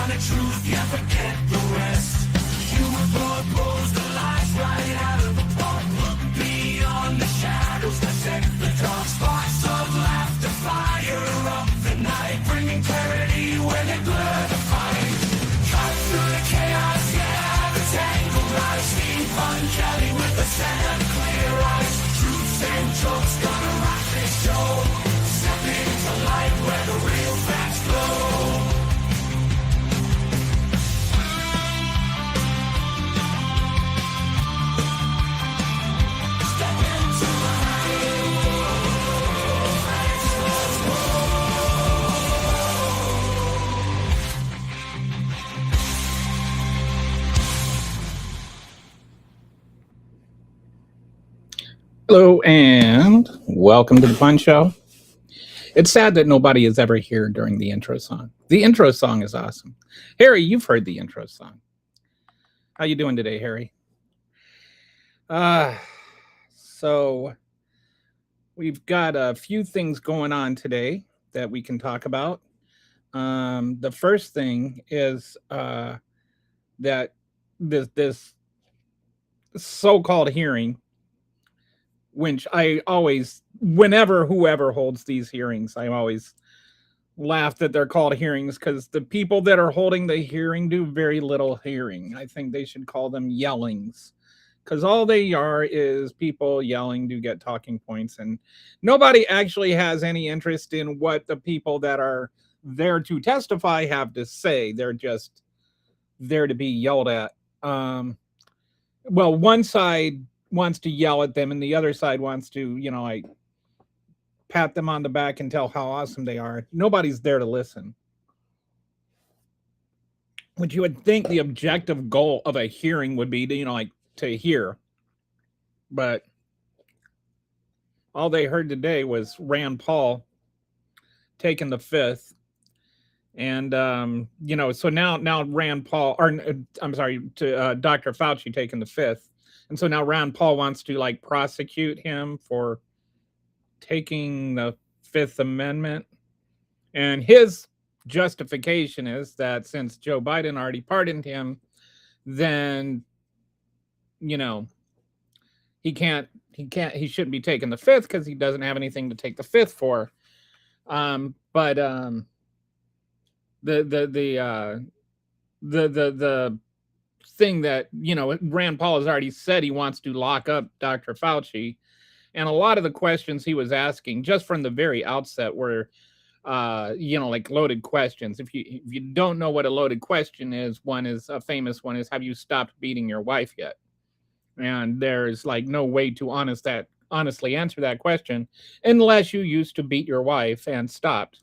find the truth, yeah, forget the rest. You were proposed the lights right out of the park. Look beyond the shadows, protect the dark. Sparks of laughter fire up the night, bringing clarity when they blur the fight. Cut through the chaos, yeah, the tangled lies. Steve Kelly with the sand, clear eyes. Truths and jokes gonna rock this show. Step into light where the real facts glow. Hello and welcome to the Fun Show. It's sad that nobody is ever here during the intro song. The intro song is awesome. Harry, you've heard the intro song. How you doing today, Harry? So we've got a few things going on today that we can talk about. The first thing is that this so-called hearing, which I always, whenever whoever holds these hearings, I always laugh that they're called hearings because the people that are holding the hearing do very little hearing. I think they should call them yellings because all they are is people yelling to get talking points, and nobody actually has any interest in what the people that are there to testify have to say. They're just there to be yelled at. Well, one side wants to yell at them and the other side wants to, like pat them on the back and tell how awesome they are. Nobody's there to listen. Which you would think the objective goal of a hearing would be to, to hear. But all they heard today was Rand Paul taking the fifth. And, so now Rand Paul, or I'm sorry, to Dr. Fauci taking the fifth. And so now Rand Paul wants to prosecute him for taking the Fifth Amendment. And his justification is that since Joe Biden already pardoned him, then, he shouldn't be taking the fifth because he doesn't have anything to take the fifth for. The thing that, Rand Paul has already said he wants to lock up Dr. Fauci. And a lot of the questions he was asking just from the very outset were, loaded questions. If you don't know what a loaded question is, a famous one is, have you stopped beating your wife yet? And there's no way to honestly answer that question unless you used to beat your wife and stopped,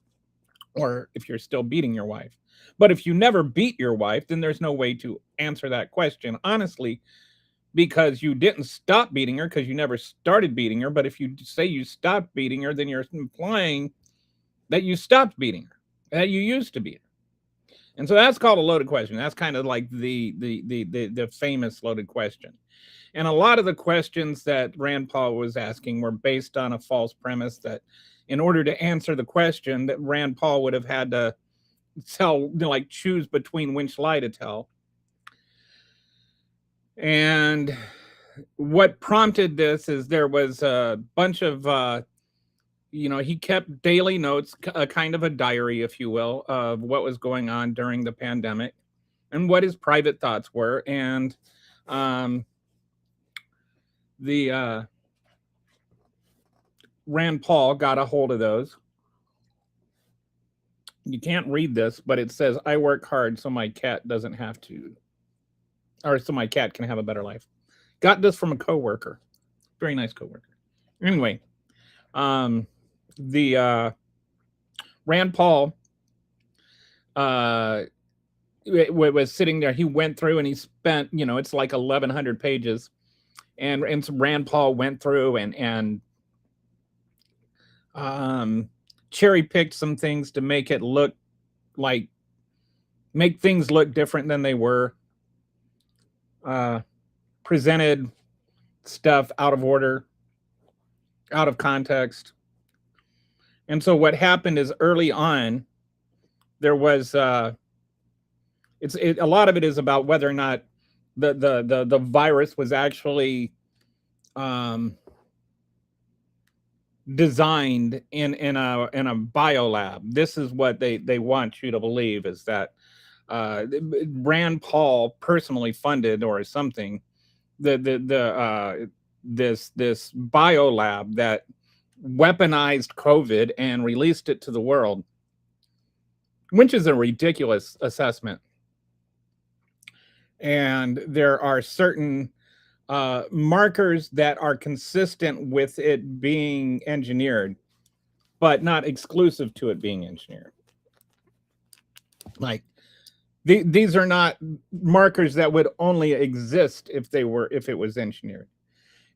or if you're still beating your wife. But if you never beat your wife, then there's no way to answer that question honestly, because you didn't stop beating her because you never started beating her. But if you say you stopped beating her, then you're implying that you stopped beating her, that you used to beat her. And so that's called a loaded question. That's kind of like the famous loaded question. And a lot of the questions that Rand Paul was asking were based on a false premise that in order to answer the question, that Rand Paul would have had to choose between which lie to tell. And what prompted this is there was a bunch of, he kept daily notes, kind of a diary, if you will, of what was going on during the pandemic and what his private thoughts were. And Rand Paul got a hold of those. You can't read this, but it says, I work hard so my cat doesn't have to, or so my cat can have a better life. Got this from a coworker. Very nice coworker. Anyway, Rand Paul was sitting there. He went through and he spent, it's like 1,100 pages. And so Rand Paul went through and cherry picked some things to make things look different than they were. Presented stuff out of order, out of context. And so what happened is early on, there was a lot of it is about whether or not the virus was actually um, designed in a biolab. This is what they want you to believe, is that Rand Paul personally funded or something the this biolab that weaponized COVID and released it to the world, which is a ridiculous assessment. And there are certain markers that are consistent with it being engineered, but not exclusive to it being engineered. Like these are not markers that would only exist if it was engineered.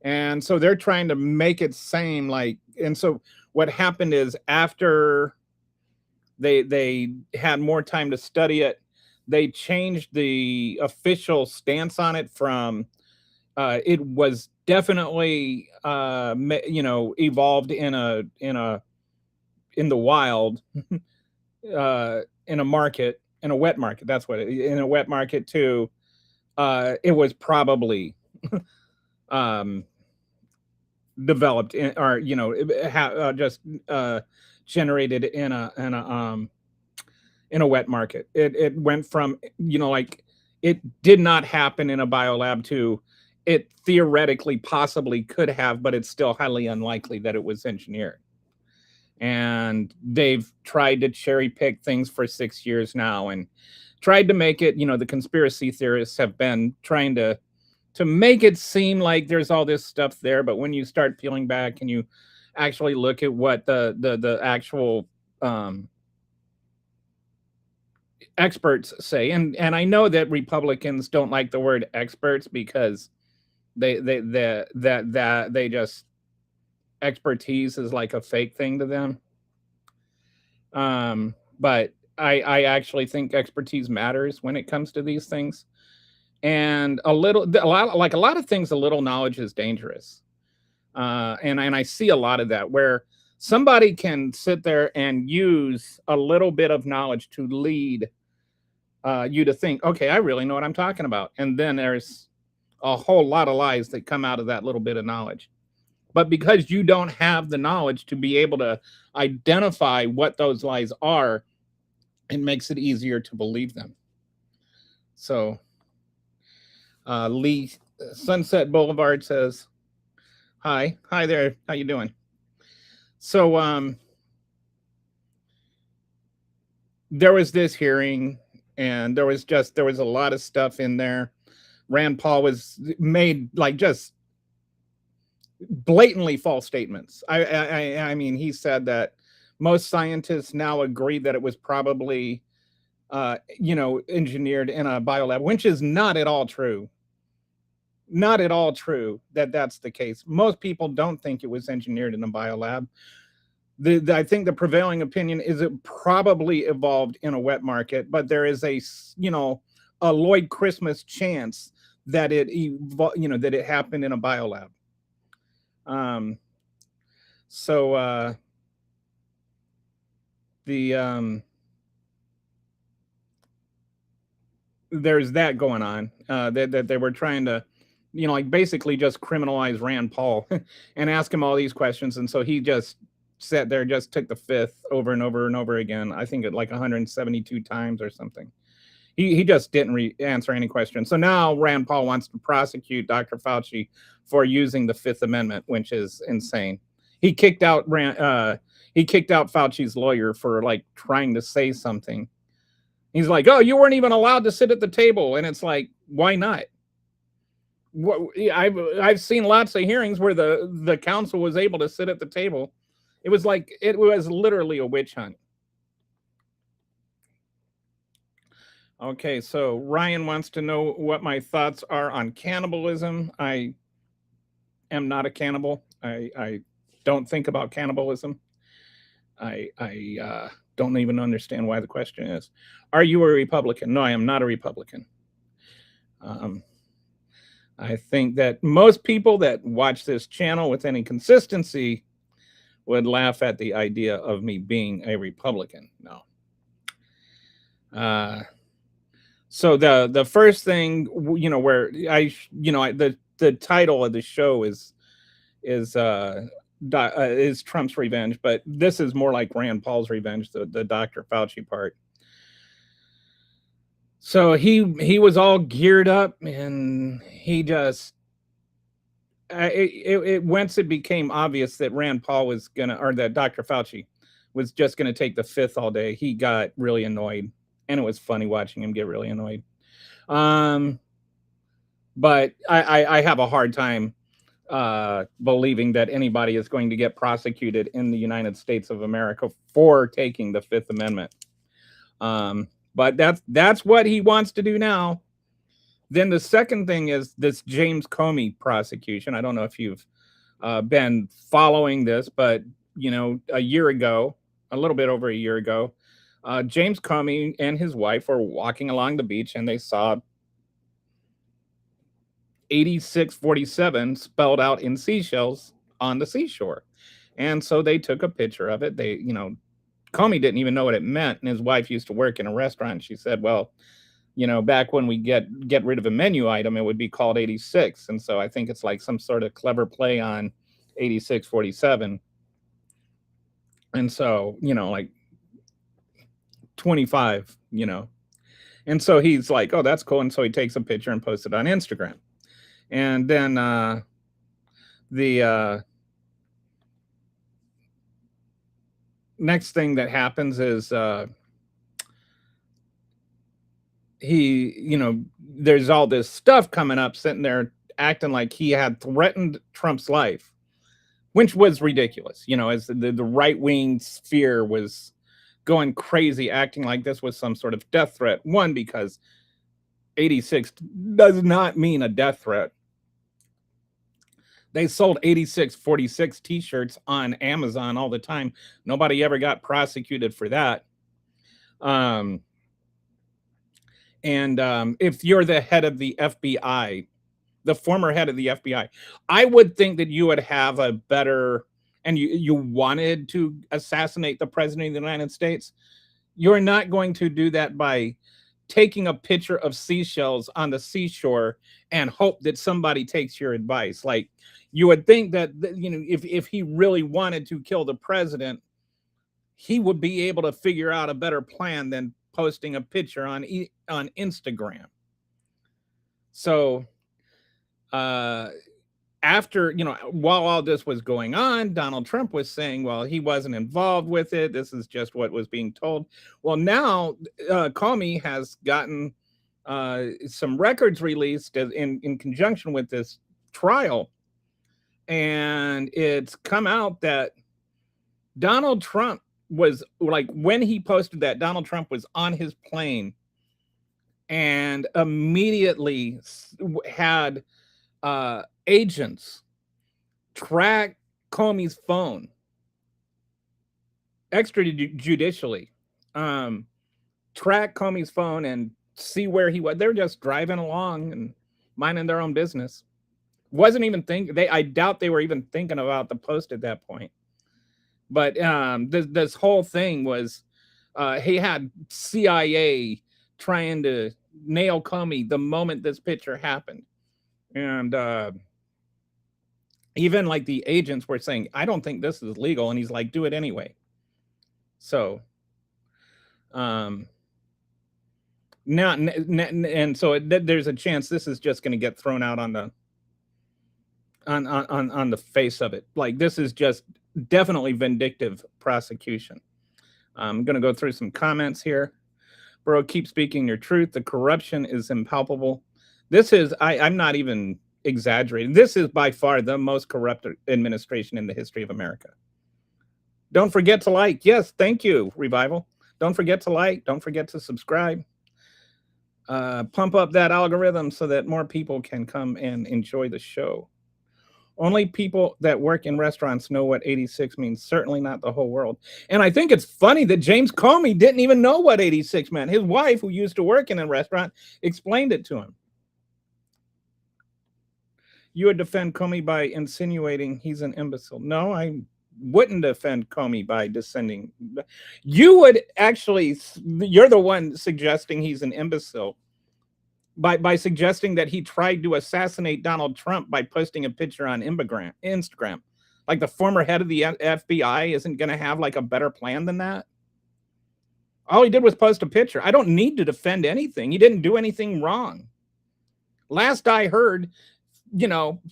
And so they're trying to make it seem like, and so what happened is after they had more time to study it, they changed the official stance on it from it was definitely evolved in the wild in a market, in a wet market. That's what in a wet market too. It was probably um, developed in, or just generated in a wet market. It went from like it did not happen in a biolab to it theoretically possibly could have, but it's still highly unlikely that it was engineered. And they've tried to cherry pick things for 6 years now and tried to make it, the conspiracy theorists have been trying to make it seem like there's all this stuff there, but when you start peeling back and you actually look at what the actual experts say, and I know that Republicans don't like the word experts because they just, expertise is like a fake thing to them. But I actually think expertise matters when it comes to these things. And a lot of things, a little knowledge is dangerous. And I see a lot of that where somebody can sit there and use a little bit of knowledge to lead you to think, okay, I really know what I'm talking about. And then there's a whole lot of lies that come out of that little bit of knowledge. But because you don't have the knowledge to be able to identify what those lies are, it makes it easier to believe them. So Lee Sunset Boulevard says, hi there, how you doing? So there was this hearing, and there was a lot of stuff in there. Rand Paul was made like just blatantly false statements. I mean, he said that most scientists now agree that it was probably engineered in a biolab, which is not at all true. Not at all true that that's the case. Most people don't think it was engineered in a biolab. I think the prevailing opinion is it probably evolved in a wet market, but there is a Lloyd Christmas chance that that it happened in a biolab. So there's that going on. That they were trying to, like basically just criminalize Rand Paul and ask him all these questions, and so he just sat there, just took the fifth over and over and over again. I think it like 172 times or something. He just didn't answer any questions. So now Rand Paul wants to prosecute Dr. Fauci for using the Fifth Amendment, which is insane. He kicked out Fauci's lawyer for like trying to say something. He's like, "Oh, you weren't even allowed to sit at the table," and it's like, why not? I've seen lots of hearings where the counsel was able to sit at the table. It was literally a witch hunt. Okay, so Ryan wants to know what my thoughts are on cannibalism. I am not a cannibal. I don't think about cannibalism. I don't even understand why the question is. Are you a Republican? No, I am not a Republican. I think that most people that watch this channel with any consistency would laugh at the idea of me being a Republican. No. So the first thing, where the title of the show is Trump's revenge, but this is more like Rand Paul's revenge, the Dr. Fauci part. So he was all geared up, and he just once it became obvious that Rand Paul was gonna, or that Dr. Fauci was just gonna take the fifth all day, he got really annoyed, and it was funny watching him get really annoyed. Um, but I have a hard time believing that anybody is going to get prosecuted in the United States of America for taking the Fifth Amendment. But that's what he wants to do now. Then the second thing is this James Comey prosecution. I don't know if you've been following this, but a year ago, a little bit over a year ago, James Comey and his wife were walking along the beach, and they saw 8647 spelled out in seashells on the seashore. And so they took a picture of it. Comey didn't even know what it meant. And his wife used to work in a restaurant. She said, well, back when we get rid of a menu item, it would be called 86. And so I think it's like some sort of clever play on 8647. And so, like 25, And so he's like, oh, that's cool. And so he takes a picture and posts it on Instagram. And then the next thing that happens is there's all this stuff coming up, sitting there acting like he had threatened Trump's life, which was ridiculous. As the right wing sphere was going crazy, acting like this was some sort of death threat. One, because 86 does not mean a death threat. They sold 8646 t-shirts on Amazon all the time. Nobody ever got prosecuted for that. And if you're the head of the FBI, the former head of the FBI, I would think that you would have a better, and you wanted to assassinate the president of the United States. You're not going to do that by taking a picture of seashells on the seashore and hope that somebody takes your advice. Like, you would think that, if he really wanted to kill the president, he would be able to figure out a better plan than posting a picture on Instagram. So after, while all this was going on, Donald Trump was saying, well, he wasn't involved with it. This is just what was being told. Well, now Comey has gotten some records released in conjunction with this trial. And it's come out that Donald Trump was, like, when he posted that, Donald Trump was on his plane and immediately had agents track Comey's phone extrajudicially, track Comey's phone and see where he was. They're just driving along and minding their own business. Wasn't even I doubt they were even thinking about the post at that point. But this whole thing was, he had CIA trying to nail Comey the moment this picture happened. And even like the agents were saying, I don't think this is legal. And he's like, do it anyway. So now, and so there's a chance this is just going to get thrown out on the face of it. Like, this is just definitely vindictive prosecution. I'm going to go through some comments here. Bro, keep speaking your truth. The corruption is impalpable. This is, I'm not even exaggerating. This is by far the most corrupt administration in the history of America. Don't forget to like. Yes, thank you, Revival. Don't forget to like. Don't forget to subscribe. Pump up that algorithm so that more people can come and enjoy the show. Only people that work in restaurants know what 86 means. Certainly not the whole world. And I think it's funny that James Comey didn't even know what 86 meant. His wife, who used to work in a restaurant, explained it to him. You would defend Comey by insinuating he's an imbecile. No, I wouldn't defend Comey by descending. You would actually, you're the one suggesting he's an imbecile. by suggesting that he tried to assassinate Donald Trump by posting a picture on Instagram. Like the former head of the FBI isn't going to have like a better plan than that. All he did was post a picture. I don't need to defend anything. He didn't do anything wrong. Last I heard,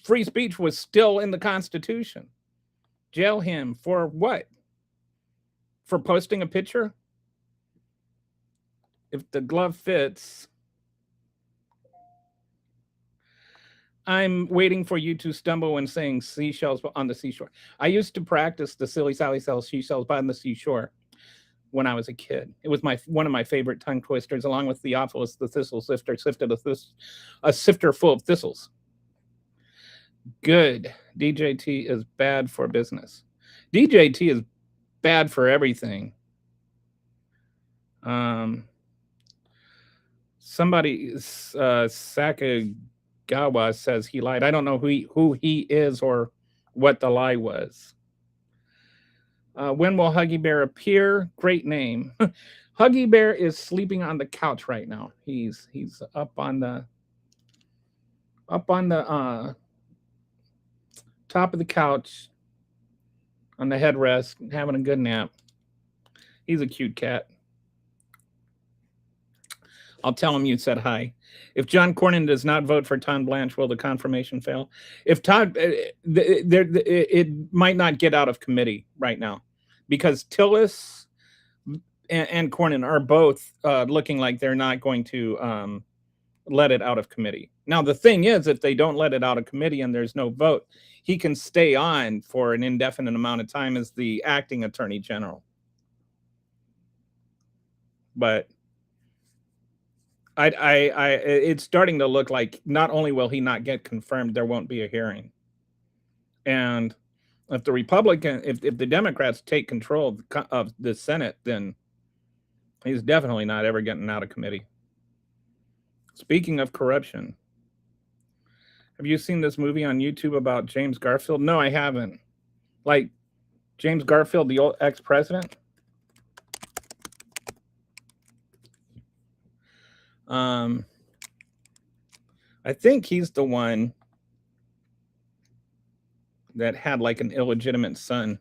free speech was still in the Constitution. Jail him for what? For posting a picture? If the glove fits. I'm waiting for you to stumble when saying seashells on the seashore. I used to practice the silly Sally sells seashells by the seashore when I was a kid. It was one of my favorite tongue twisters, along with Theophilus the thistle sifter, sifted a sifter full of thistles. Good. DJT is bad for business. DJT is bad for everything. Somebody, Sakagawa says he lied. I don't know who he is or what the lie was. When will Huggy Bear appear? Great name. Huggy Bear is sleeping on the couch right now. He's up on the top of the couch on the headrest, having a good nap. He's a cute cat. I'll tell him you said hi. If John Cornyn does not vote for Todd Blanche, will the confirmation fail? If Todd, it might not get out of committee right now because Tillis and Cornyn are both looking like they're not going to let it out of committee. Now, the thing is, if they don't let it out of committee and there's no vote, he can stay on for an indefinite amount of time as the acting attorney general. But it's starting to look like not only will he not get confirmed, there won't be a hearing. And if the Democrats take control of the Senate, then he's definitely not ever getting out of committee. Speaking of corruption, have you seen this movie on YouTube about James Garfield? No, I haven't. Like James Garfield, the old ex-president? I think he's the one that had like an illegitimate son,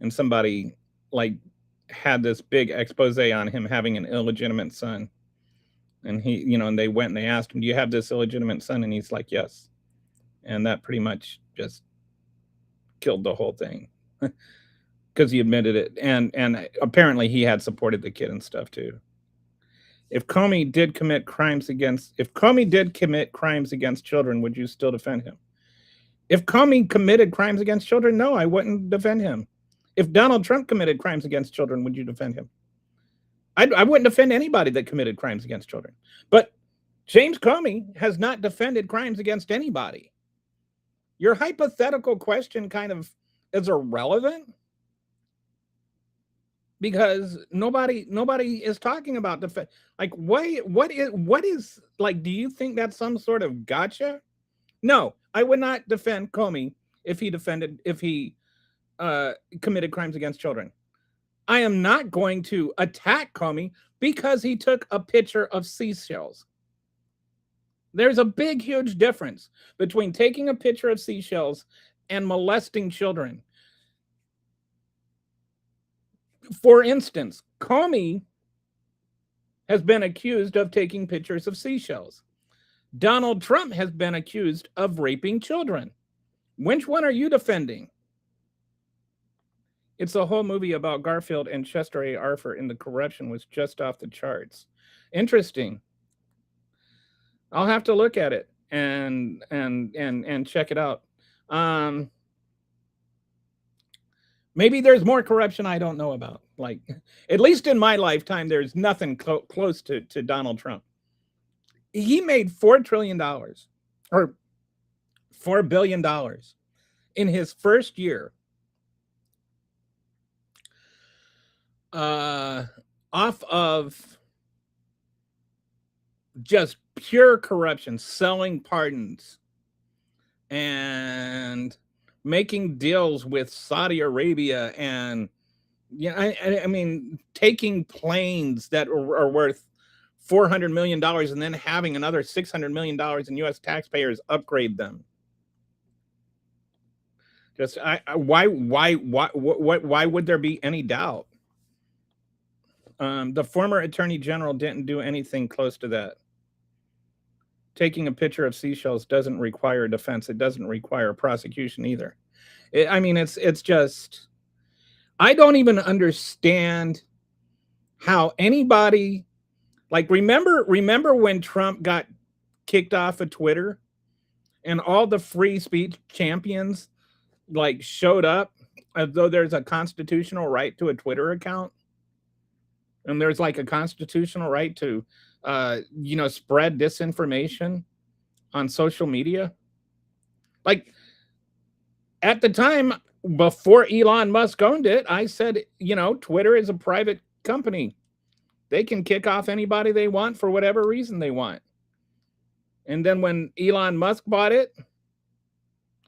and somebody like had this big expose on him having an illegitimate son. And he, and they went and they asked him, do you have this illegitimate son? And he's like, yes. And that pretty much just killed the whole thing because he admitted it. And apparently he had supported the kid and stuff too. If Comey did commit crimes against children, would you still defend him? If Comey committed crimes against children, no, I wouldn't defend him. If Donald Trump committed crimes against children, would you defend him? I wouldn't defend anybody that committed crimes against children. But James Comey has not defended crimes against anybody. Your hypothetical question kind of is irrelevant because nobody is talking about like what is like, do you think that's some sort of gotcha? No, I would not defend Comey if he committed crimes against children. I am not going to attack Comey because he took a picture of seashells. There's a big, huge difference between taking a picture of seashells and molesting children. For instance, Comey has been accused of taking pictures of seashells. Donald Trump has been accused of raping children. Which one are you defending? It's a whole movie about Garfield and Chester A. Arthur, and the corruption was just off the charts. Interesting. I'll have to look at it and check it out. Maybe there's more corruption I don't know about. Like, at least in my lifetime, there's nothing close to Donald Trump. He made $4 trillion or $4 billion in his first year off of just pure corruption, selling pardons and making deals with Saudi Arabia, and I mean taking planes that are worth $400 million and then having another $600 million in U.S. taxpayers upgrade them. Just why would there be any doubt? The former attorney general didn't do anything close to that. Taking a picture of seashells doesn't require a defense. It doesn't require a prosecution either. It's just, I don't even understand how anybody, like, remember when Trump got kicked off of Twitter and all the free speech champions like showed up as though there's a constitutional right to a Twitter account and there's like a constitutional right to spread disinformation on social media. Like, at the time before Elon Musk owned it, I said, Twitter is a private company. They can kick off anybody they want for whatever reason they want. And then when Elon Musk bought it,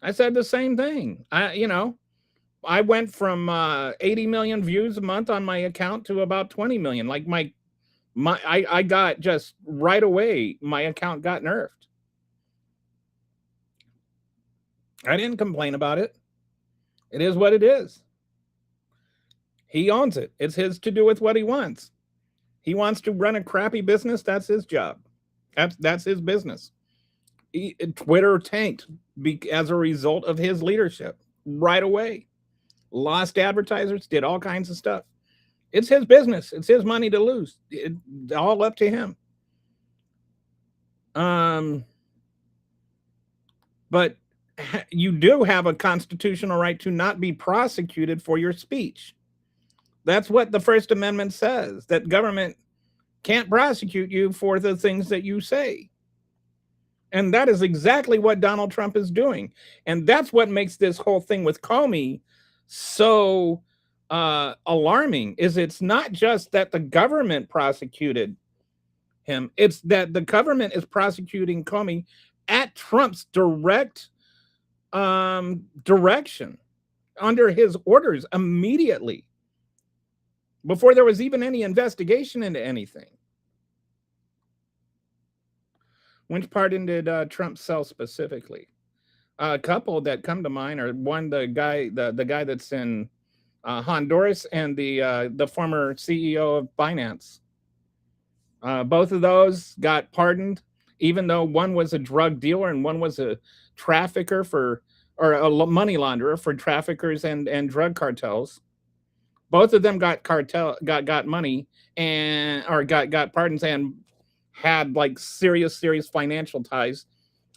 I said the same thing. I went from 80 million views a month on my account to about 20 million. Like I got just right away, my account got nerfed. I didn't complain about it. It is what it is. He owns it. It's his to do with what he wants. He wants to run a crappy business. That's his job. That's his business. Twitter tanked as a result of his leadership right away. Lost advertisers, did all kinds of stuff. It's his business. It's his money to lose. It's all up to him. But you do have a constitutional right to not be prosecuted for your speech. That's what the First Amendment says, that government can't prosecute you for the things that you say. And that is exactly what Donald Trump is doing. And that's what makes this whole thing with Comey so alarming, is it's not just that the government prosecuted him, it's that the government is prosecuting Comey at Trump's direct direction, under his orders, immediately, before there was even any investigation into anything. Which pardon did Trump sell specifically? A couple that come to mind are one, the guy that's in Honduras, and the former CEO of Binance. Both of those got pardoned, even though one was a drug dealer and one was a trafficker or a money launderer for traffickers and drug cartels. Both of them got money or got pardons and had like serious financial ties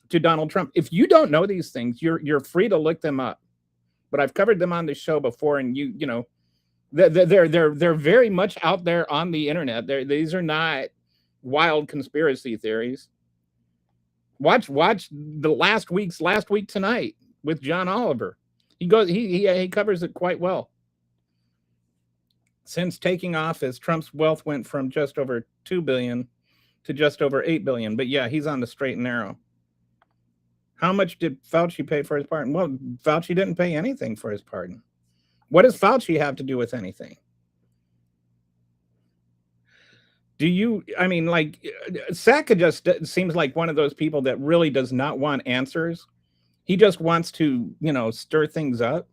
to Donald Trump. If you don't know these things, you're free to look them up. But I've covered them on the show before, and they're very much out there on the internet. These are not wild conspiracy theories. Watch the last week tonight with John Oliver. He covers it quite well. Since taking office, Trump's wealth went from just over $2 billion to just over $8 billion. But yeah, he's on the straight and narrow. How much did Fauci pay for his pardon? Well, Fauci didn't pay anything for his pardon. What does Fauci have to do with anything? Saka just seems like one of those people that really does not want answers. He just wants to, stir things up.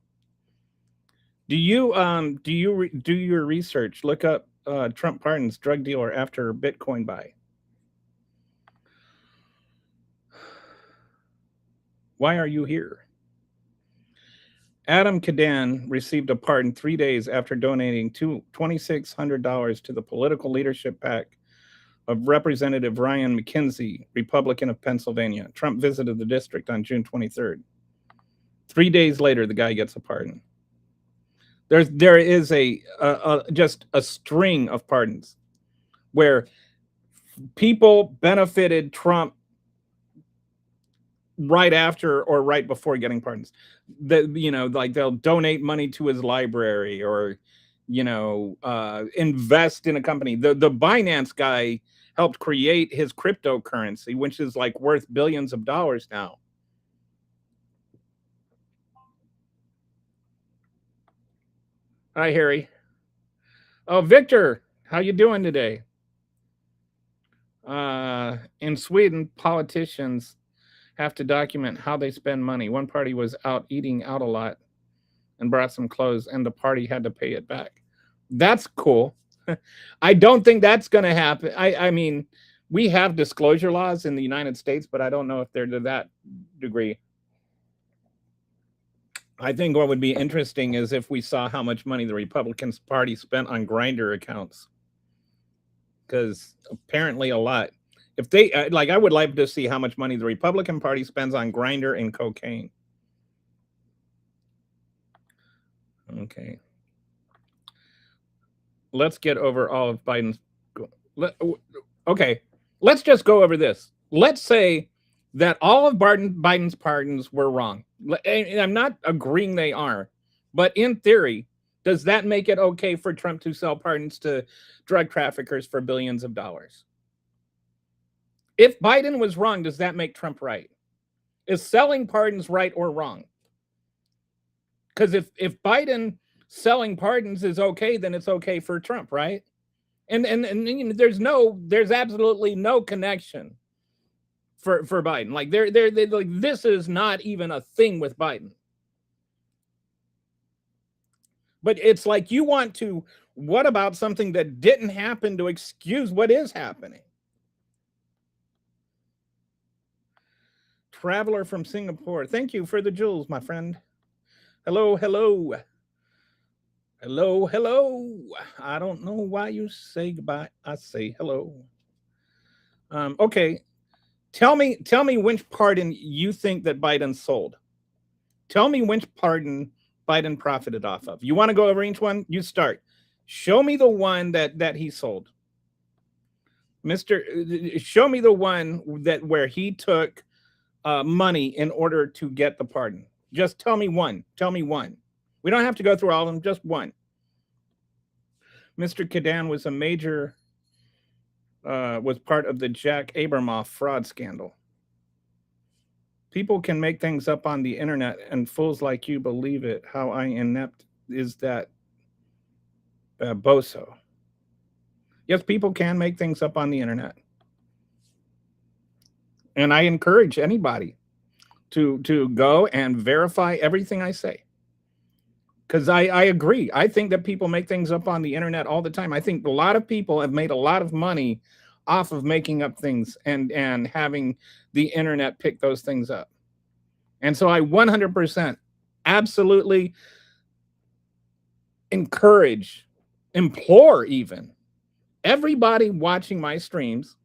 Do you do your research? Look up Trump pardons drug dealer after Bitcoin buy. Why are you here? Adam Cadan received a pardon 3 days after donating $2,600 to the political leadership PAC of Representative Ryan McKenzie, Republican of Pennsylvania. Trump visited the district on June 23rd. 3 days later, the guy gets a pardon. There is just a string of pardons where people benefited Trump right after or right before getting pardons. Like they'll donate money to his library or, invest in a company. The Binance guy helped create his cryptocurrency, which is like worth billions of dollars now. Hi, Harry. Oh, Victor, how you doing today? In Sweden, politicians have to document how they spend money. One party was out eating out a lot and brought some clothes, and the party had to pay it back. That's cool. I don't think that's going to happen. I mean, we have disclosure laws in the United States, but I don't know if they're to that degree. I think what would be interesting is if we saw how much money the Republican Party spent on grinder accounts, because apparently a lot. If they like, I would like to see how much money the Republican Party spends on grinder and cocaine. Okay. Let's get over all of Biden's. Okay. Let's just go over this. Let's say that all of Biden's pardons were wrong. And I'm not agreeing they are, but in theory, does that make it okay for Trump to sell pardons to drug traffickers for billions of dollars? If Biden was wrong, does that make Trump right? Is selling pardons right or wrong? Because if Biden selling pardons is okay, then it's okay for Trump, right? And you know, there's absolutely no connection for Biden. Like they're like, this is not even a thing with Biden. But it's like you want to, what about something that didn't happen to excuse what is happening? Traveler from Singapore. Thank you for the jewels, my friend. Hello, hello. Hello, hello. I don't know why you say goodbye. I say hello. Okay. Tell me which pardon you think that Biden sold. Tell me which pardon Biden profited off of. You want to go over each one? You start. Show me the one that he sold. Show me the one that where he took money in order to get the pardon. Just tell me one. Tell me one. We don't have to go through all of them, just one. Mr. Kadan was a major, was part of the Jack Abramoff fraud scandal. People can make things up on the internet and fools like you believe it. How inept is that bozo? Yes, people can make things up on the internet. And I encourage anybody to go and verify everything I say. Because I agree. I think that people make things up on the internet all the time. I think a lot of people have made a lot of money off of making up things and having the internet pick those things up. And so I 100% absolutely encourage, implore even everybody watching my streams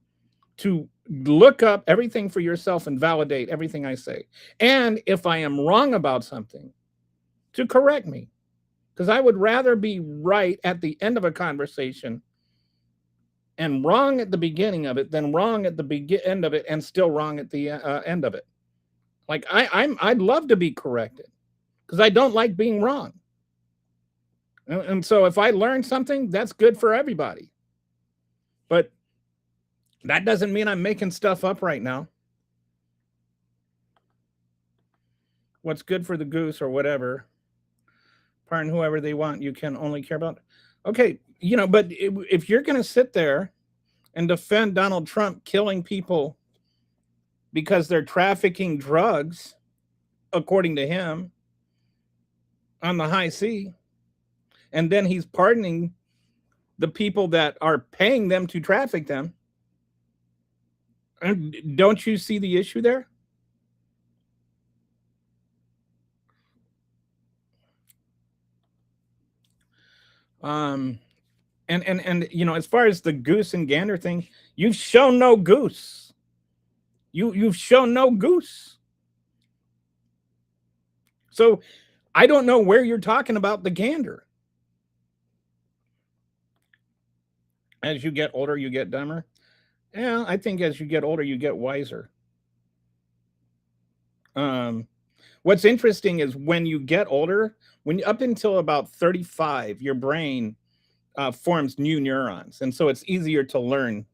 to look up everything for yourself and validate everything I say. And if I am wrong about something, to correct me. Because I would rather be right at the end of a conversation and wrong at the beginning of it than wrong at the end of it and still wrong at the end of it. Like I'd love to be corrected because I don't like being wrong. And so if I learn something, that's good for everybody. But that doesn't mean I'm making stuff up right now. What's good for the goose or whatever. Pardon whoever they want, you can only care about. Okay, you know, but if you're going to sit there and defend Donald Trump killing people because they're trafficking drugs, according to him, on the high sea, and then he's pardoning the people that are paying them to traffic them, don't you see the issue there? And you know, as far as the goose and gander thing, you've shown no goose. You've shown no goose. So I don't know where you're talking about the gander. As you get older, you get dumber. Yeah, I think as you get older, you get wiser. What's interesting is when you get older, when up until about 35, your brain forms new neurons, and so it's easier to learn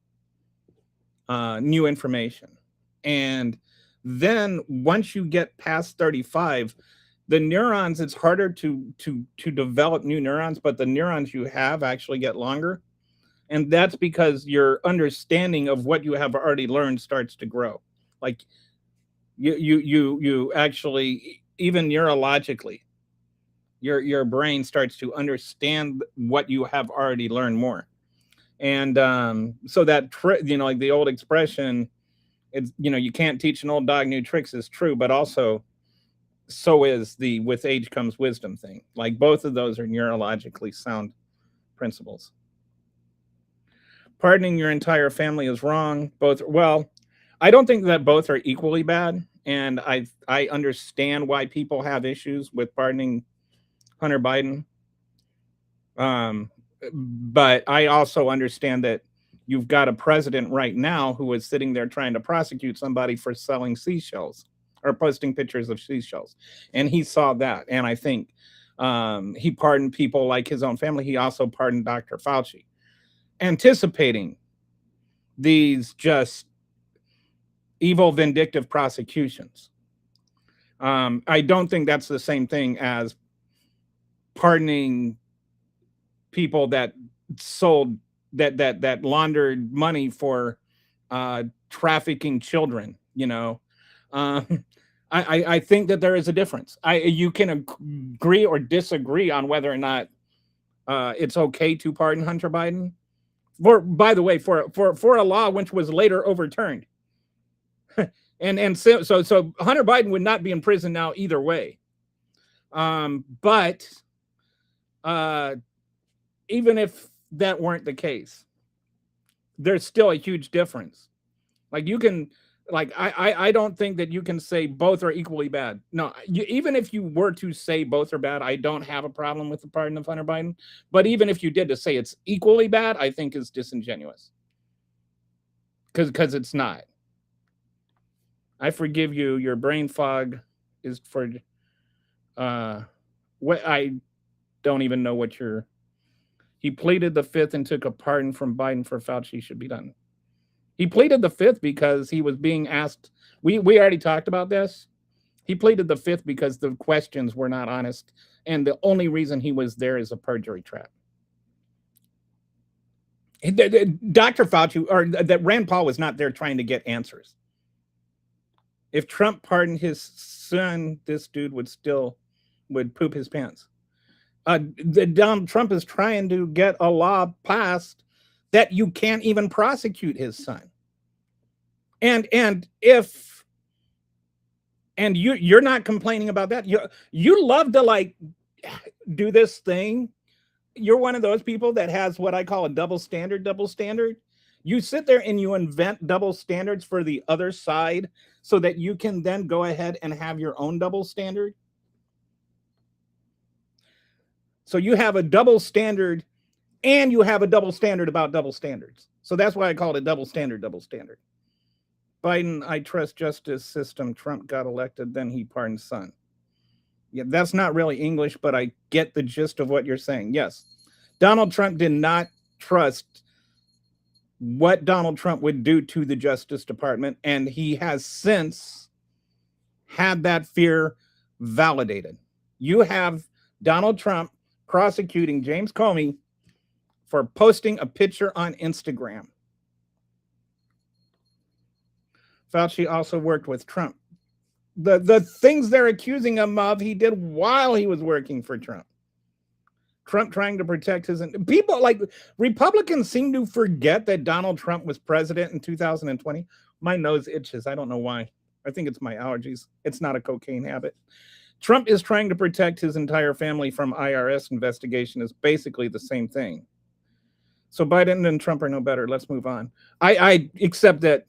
new information. And then once you get past 35, the neurons, it's harder to develop new neurons, but the neurons you have actually get longer. And that's because your understanding of what you have already learned starts to grow. Like you actually, even neurologically, your brain starts to understand what you have already learned more. And so that like the old expression, it's, you can't teach an old dog new tricks, is true, but also so is the with age comes wisdom thing. Like both of those are neurologically sound principles. Pardoning your entire family is wrong. Both, well, I don't think that both are equally bad, and I understand why people have issues with pardoning Hunter Biden. Um, but I also understand that you've got a president right now who is sitting there trying to prosecute somebody for selling seashells or posting pictures of seashells, and he saw that, and I think he pardoned people like his own family. He also pardoned Dr. Fauci, anticipating these just evil, vindictive prosecutions. I don't think that's the same thing as pardoning people that sold that laundered money for trafficking children. Uh, I think that there is a difference. You can agree or disagree on whether or not it's okay to pardon Hunter Biden. By the way, for a law which was later overturned. and so Hunter Biden would not be in prison now either way. But even if that weren't the case, there's still a huge difference. Like you can, like I don't think that you can say both are equally bad. No, even if you were to say both are bad, I don't have a problem with the pardon of Hunter Biden. But even if you did, to say it's equally bad, I think is disingenuous. Because it's not. I forgive you. Your brain fog is for what I don't even know what you're. He pleaded the fifth and took a pardon from Biden for Fauci should be done. He pleaded the fifth because he was being asked. We already talked about this. He pleaded the fifth because the questions were not honest, and the only reason he was there is a perjury trap. Dr. Fauci, or that Rand Paul was not there trying to get answers. If Trump pardoned his son, this dude would poop his pants. Donald Trump is trying to get a law passed that you can't even prosecute his son. And you're not complaining about that. You love to like do this thing. You're one of those people that has what I call a double standard. You sit there and you invent double standards for the other side so that you can then go ahead and have your own double standard. So you have a double standard and you have a double standard about double standards. So that's why I called it double standard. Biden, I trust justice system. Trump got elected, then he pardoned son. Yeah, that's not really English, but I get the gist of what you're saying. Yes, Donald Trump did not trust what Donald Trump would do to the Justice Department, and he has since had that fear validated. You have Donald Trump prosecuting James Comey for posting a picture on Instagram. Fauci also worked with Trump. The things they're accusing him of, he did while he was working for Trump. Trump trying to protect his people. Like Republicans seem to forget that Donald Trump was president in 2020. My nose itches. I don't know why. I think it's my allergies. It's not a cocaine habit. Trump is trying to protect his entire family from IRS investigation is basically the same thing. So Biden and Trump are no better. Let's move on. I accept that.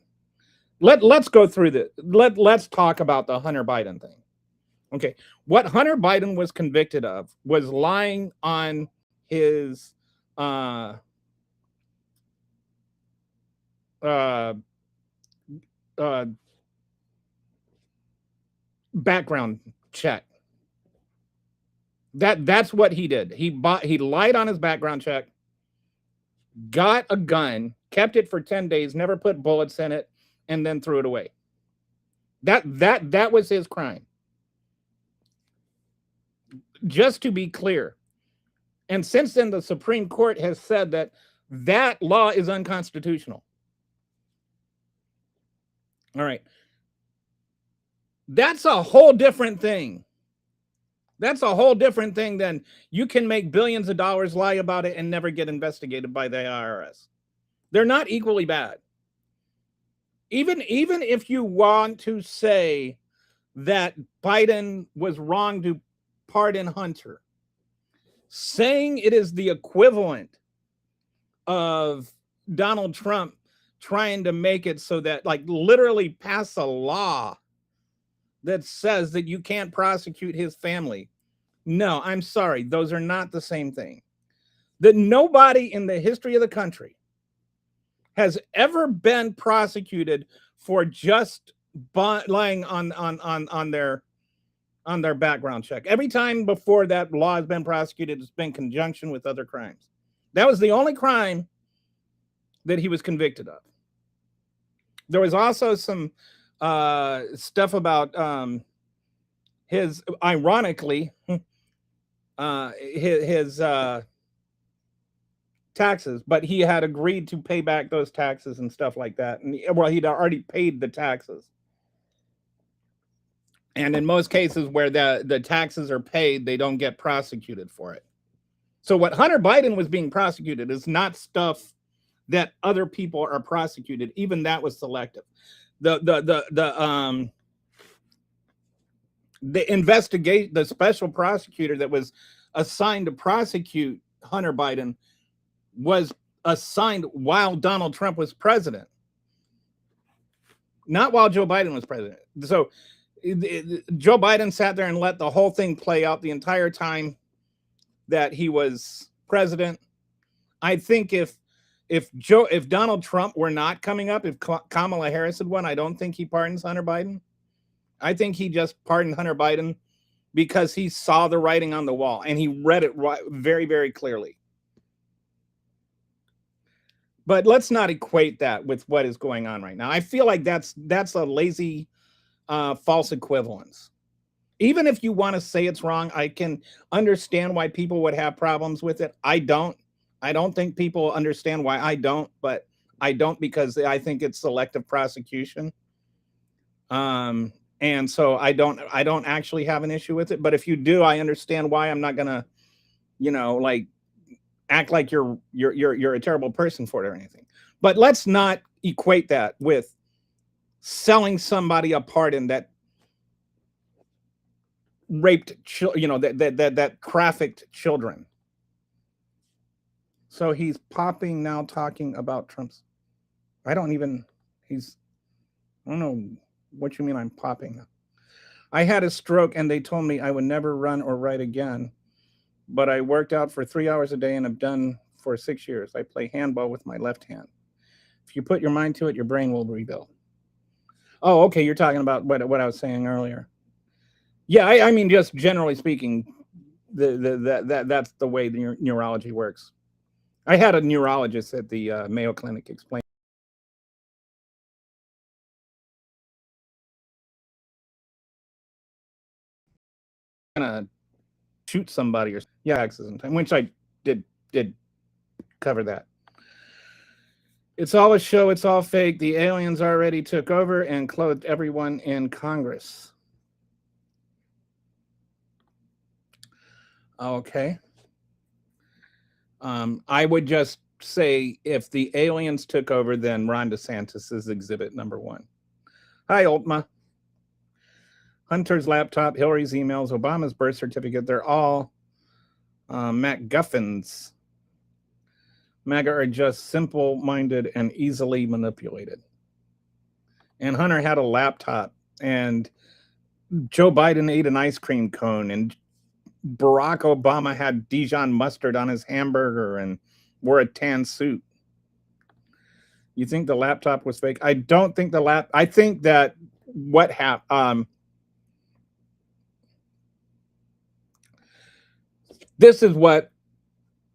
Let's go through this. Let's talk about the Hunter Biden thing. Okay, what Hunter Biden was convicted of was lying on his background check. That's what he did. He lied on his background check, got a gun, kept it for 10 days, never put bullets in it, and then threw it away. That was his crime. Just to be clear. And since then, the Supreme Court has said that That law is unconstitutional. All right. That's a whole different thing. That's a whole different thing than you can make billions of dollars, lie about it, and never get investigated by the IRS. They're not equally bad. Even if you want to say that Biden was wrong to pardon Hunter, saying it is the equivalent of Donald Trump trying to make it so that, like, literally pass a law that says that you can't prosecute his family. No, I'm sorry. Those are not the same thing. That nobody in the history of the country has ever been prosecuted for just lying on their background check. Every time before that law has been prosecuted, it's been in conjunction with other crimes. That was the only crime that he was convicted of. There was also some stuff about his, ironically, his taxes, but he had agreed to pay back those taxes and stuff like that. And well, he'd already paid the taxes. And in most cases where the taxes are paid, they don't get prosecuted for it. So what Hunter Biden was being prosecuted is not stuff that other people are prosecuted. Even that was selective. The investigate, the special prosecutor that was assigned to prosecute Hunter Biden was assigned while Donald Trump was president, not while Joe Biden was president. So Joe Biden sat there and let the whole thing play out the entire time that he was president. I think if Donald Trump were not coming up, if Kamala Harris had won, I don't think he pardons Hunter Biden. I think he just pardoned Hunter Biden because he saw the writing on the wall and he read it very, very clearly. But let's not equate that with what is going on right now. I feel like that's a lazy, false equivalence. Even if you want to say it's wrong, I can understand why people would have problems with it. I don't think people understand why I don't, but I don't because I think it's selective prosecution. And so I don't actually have an issue with it. But if you do, I understand why. I'm not gonna, like act like you're a terrible person for it or anything. But let's not equate that with selling somebody a pardon that raped that trafficked children. So he's popping now talking about Trump's. I don't know what you mean I'm popping. I had a stroke and they told me I would never run or write again. But I worked out for 3 hours a day and have done for 6 years. I play handball with my left hand. If you put your mind to it, your brain will rebuild. Oh, okay. You're talking about what I was saying earlier. Yeah, I mean, just generally speaking, that's the way the neurology works. I had a neurologist at the Mayo Clinic explain. Gonna shoot somebody or accident, which I did cover that. It's all a show. It's all fake. The aliens already took over and clothed everyone in Congress. Okay. I would just say if the aliens took over, then Ron DeSantis is exhibit number 1. Hi, Ultima. Hunter's laptop, Hillary's emails, Obama's birth certificate, they're all MacGuffins. MAGA are just simple-minded and easily manipulated. And Hunter had a laptop, and Joe Biden ate an ice cream cone, and Barack Obama had Dijon mustard on his hamburger and wore a tan suit. You think the laptop was fake? I don't think I think that what happened. This is what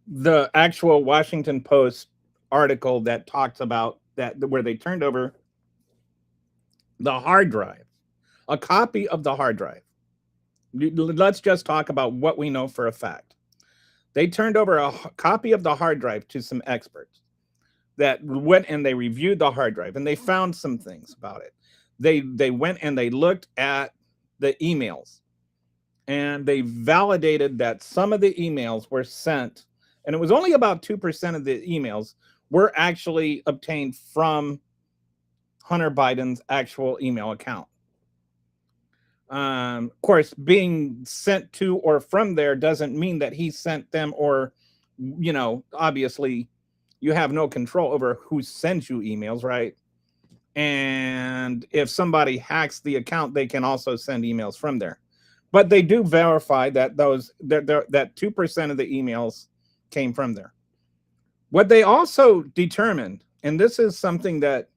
the actual Washington Post article that talks about that, where they turned over the hard drive, a copy of the hard drive. Let's just talk about what we know for a fact. They turned over a copy of the hard drive to some experts. that went and they reviewed the hard drive and they found some things about it. They went and they looked at the emails and they validated that some of the emails were sent, and it was only about 2% of the emails were actually obtained from Hunter Biden's actual email account. Of course, being sent to or from there doesn't mean that he sent them, or, obviously you have no control over who sends you emails, right? And if somebody hacks the account, they can also send emails from there. But they do verify that that 2% of the emails came from there. What they also determined, and this is something that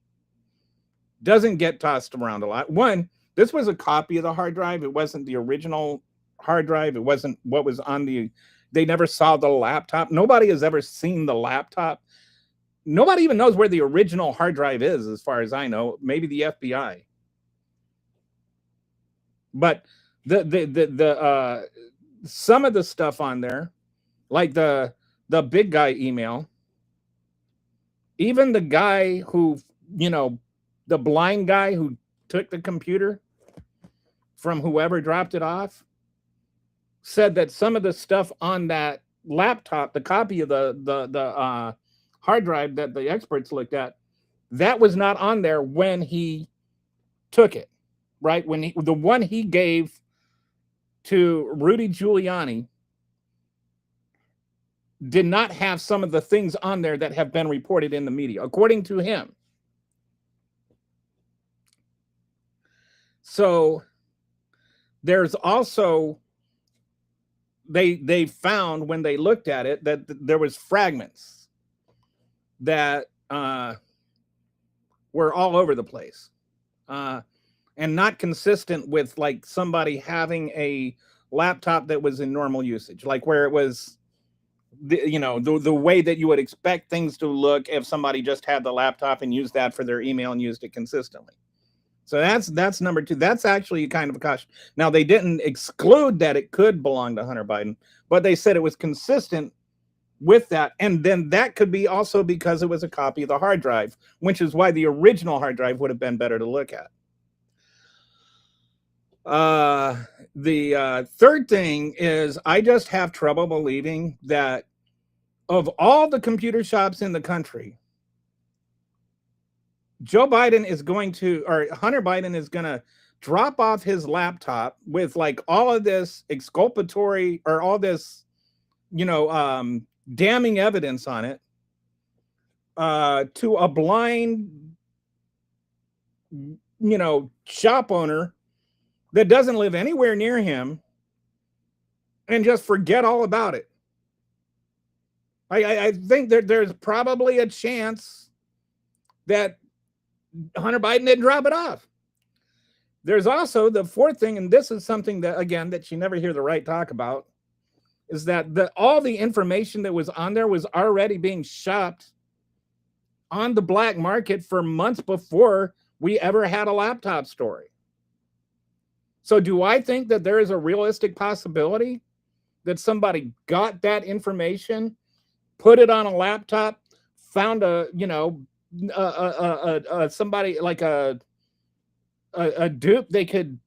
doesn't get tossed around a lot. One, this was a copy of the hard drive. It wasn't the original hard drive. It wasn't what was on they never saw the laptop. Nobody has ever seen the laptop. Nobody even knows where the original hard drive is, as far as I know. Maybe the FBI. But the some of the stuff on there, like the big guy email, even the guy who, the blind guy who took the computer from whoever dropped it off, said that some of the stuff on that laptop, the copy of the hard drive that the experts looked at, that was not on there when he took it, right? When the one he gave to Rudy Giuliani did not have some of the things on there that have been reported in the media, according to him. So there's also, they found when they looked at it that there was fragments that were all over the place, and not consistent with like somebody having a laptop that was in normal usage, like where it was the way that you would expect things to look if somebody just had the laptop and used that for their email and used it consistently. So that's number two. That's actually kind of a caution. Now, they didn't exclude that it could belong to Hunter Biden, but they said it was consistent with that. And then that could be also because it was a copy of the hard drive, which is why the original hard drive would have been better to look at. The third thing is, I just have trouble believing that of all the computer shops in the country, Joe Biden is going to, or Hunter Biden is going to drop off his laptop with like all of this exculpatory or all this, damning evidence on it, to a blind, shop owner that doesn't live anywhere near him, and just forget all about it. I think that there's probably a chance that Hunter Biden didn't drop it off. There's also the fourth thing, and this is something that, again, that you never hear the right talk about, is that all the information that was on there was already being shopped on the black market for months before we ever had a laptop story. So do I think that there is a realistic possibility that somebody got that information, put it on a laptop, found somebody like a dupe they could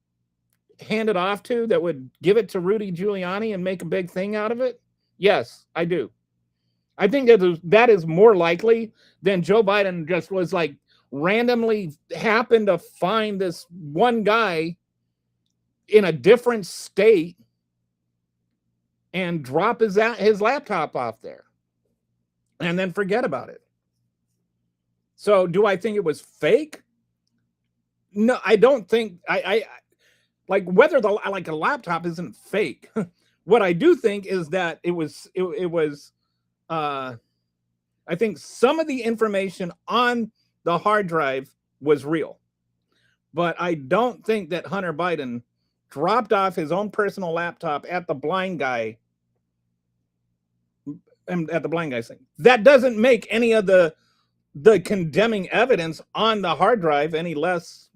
hand it off to that would give it to Rudy Giuliani and make a big thing out of it? Yes, I do. I think that is more likely than Joe Biden just was like randomly happened to find this one guy in a different state and drop his laptop off there and then forget about it. So do I think it was fake? No, I don't think I like whether like a laptop isn't fake. What I do think is that it was I think some of the information on the hard drive was real, but I don't think that Hunter Biden dropped off his own personal laptop at the blind guy and at the blind guy's thing. That doesn't make any of the condemning evidence on the hard drive any less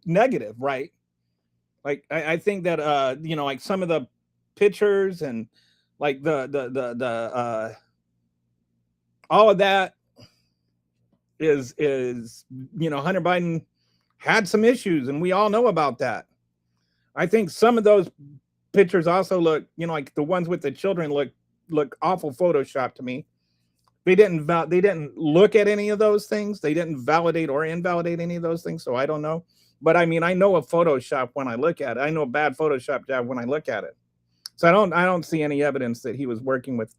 negative, right? Like I think that like some of the pictures and like the all of that, Hunter Biden had some issues, and we all know about that. I think some of those pictures also look, like the ones with the children look awful Photoshop to me. They didn't look at any of those things. They didn't validate or invalidate any of those things. So I don't know. But I mean, I know a Photoshop when I look at it. I know a bad Photoshop job when I look at it. So I don't see any evidence that he was working with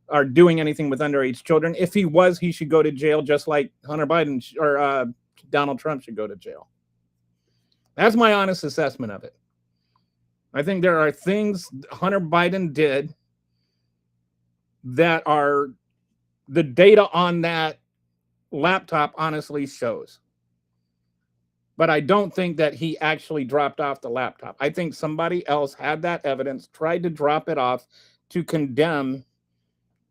or doing anything with underage children. If he was, he should go to jail, just like Hunter Biden or Donald Trump should go to jail. That's my honest assessment of it. I think there are things Hunter Biden did that are the data on that laptop honestly shows. But I don't think that he actually dropped off the laptop. I think somebody else had that evidence, tried to drop it off to condemn,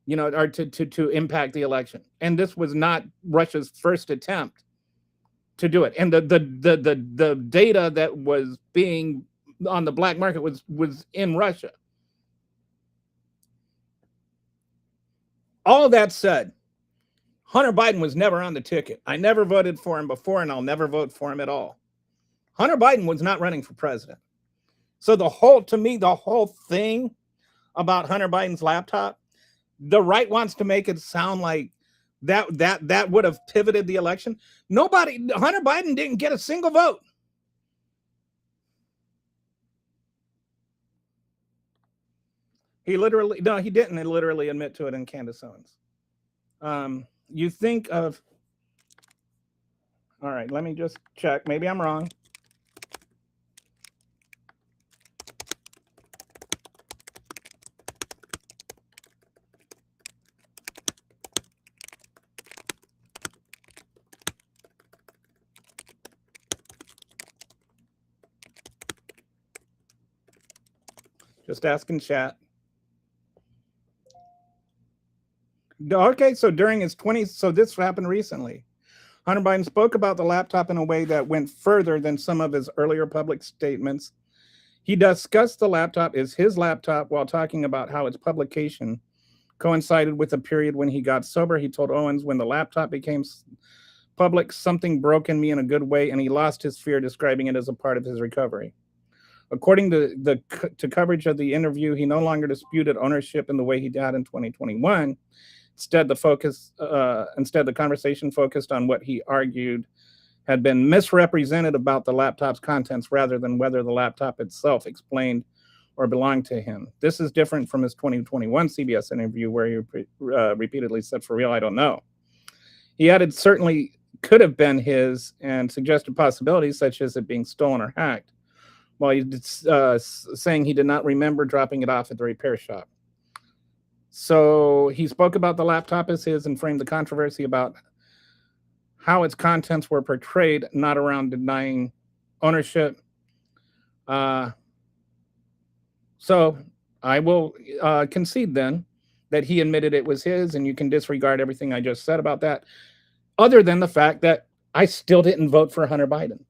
or to impact the election. And this was not Russia's first attempt to do it. And the data that was being on the black market was in Russia. All that said, Hunter Biden was never on the ticket. I never voted for him before, and I'll never vote for him at all. Hunter Biden was not running for president. So the whole thing about Hunter Biden's laptop, the right wants to make it sound like that would have pivoted the election. Hunter Biden didn't get a single vote. He didn't literally admit to it in Candace Owens. You think of, all right, let me just check. Maybe I'm wrong. Just asking chat. Okay, so during his 20s, so this happened recently. Hunter Biden spoke about the laptop in a way that went further than some of his earlier public statements. He discussed the laptop as his laptop while talking about how its publication coincided with a period when he got sober. He told Owens, when the laptop became public, something broke in me in a good way, and he lost his fear, describing it as a part of his recovery. According to coverage of the interview, he no longer disputed ownership in the way he did in 2021. Instead, the conversation focused on what he argued had been misrepresented about the laptop's contents rather than whether the laptop itself explained or belonged to him. This is different from his 2021 CBS interview where he repeatedly said, "For real, I don't know." He added certainly could have been his and suggested possibilities such as it being stolen or hacked, while he's saying he did not remember dropping it off at the repair shop. So he spoke about the laptop as his and framed the controversy about how its contents were portrayed, not around denying ownership. So I will concede then that he admitted it was his, and you can disregard everything I just said about that, other than the fact that I still didn't vote for Hunter Biden.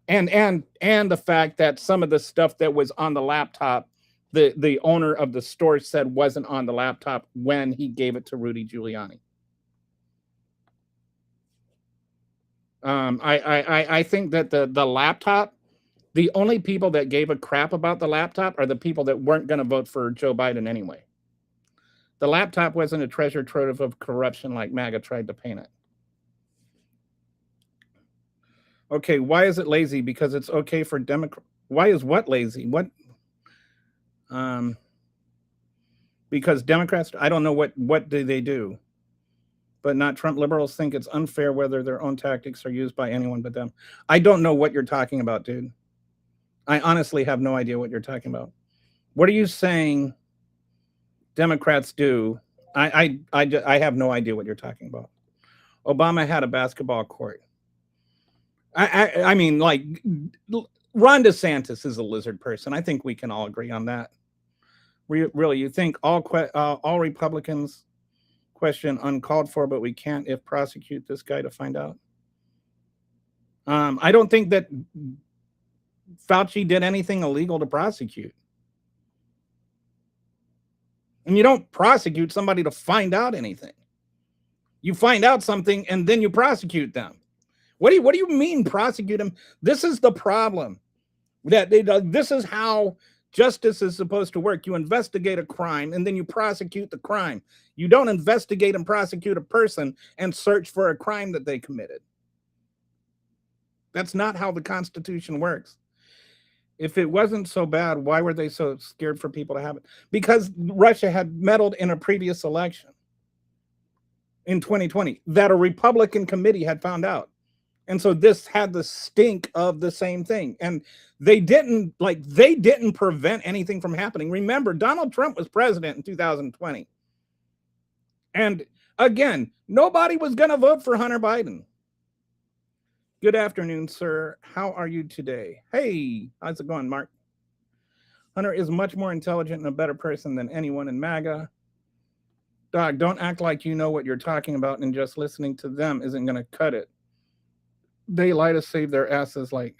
And the fact that some of the stuff that was on the laptop, the owner of the store said wasn't on the laptop when he gave it to Rudy Giuliani. I think that the laptop, the only people that gave a crap about the laptop are the people that weren't going to vote for Joe Biden anyway. The laptop wasn't a treasure trove of corruption like MAGA tried to paint it. Okay, why is it lazy? Because it's okay for Democrats. Why is what lazy? What? Because Democrats, I don't know what do they do, but not Trump. Liberals think it's unfair whether their own tactics are used by anyone but them. I don't know what you're talking about, dude. I honestly have no idea what you're talking about. What are you saying Democrats do? I have no idea what you're talking about. Obama had a basketball court. I mean, like, Ron DeSantis is a lizard person. I think we can all agree on that. Really, you think all Republicans question uncalled for, but we can't prosecute this guy to find out? I don't think that Fauci did anything illegal to prosecute. And you don't prosecute somebody to find out anything. You find out something and then you prosecute them. What do you mean prosecute them? This is the problem. This is how justice is supposed to work. You investigate a crime and then you prosecute the crime. You don't investigate and prosecute a person and search for a crime that they committed. That's not how the Constitution works. If it wasn't so bad, why were they so scared for people to have it? Because Russia had meddled in a previous election in 2020 that a Republican committee had found out. And so this had the stink of the same thing. And they didn't prevent anything from happening. Remember, Donald Trump was president in 2020. And again, nobody was going to vote for Hunter Biden. Good afternoon, sir. How are you today? Hey, how's it going, Mark? Hunter is much more intelligent and a better person than anyone in MAGA. Dog, don't act like you know what you're talking about and just listening to them isn't going to cut it. They lie to save their asses. Like,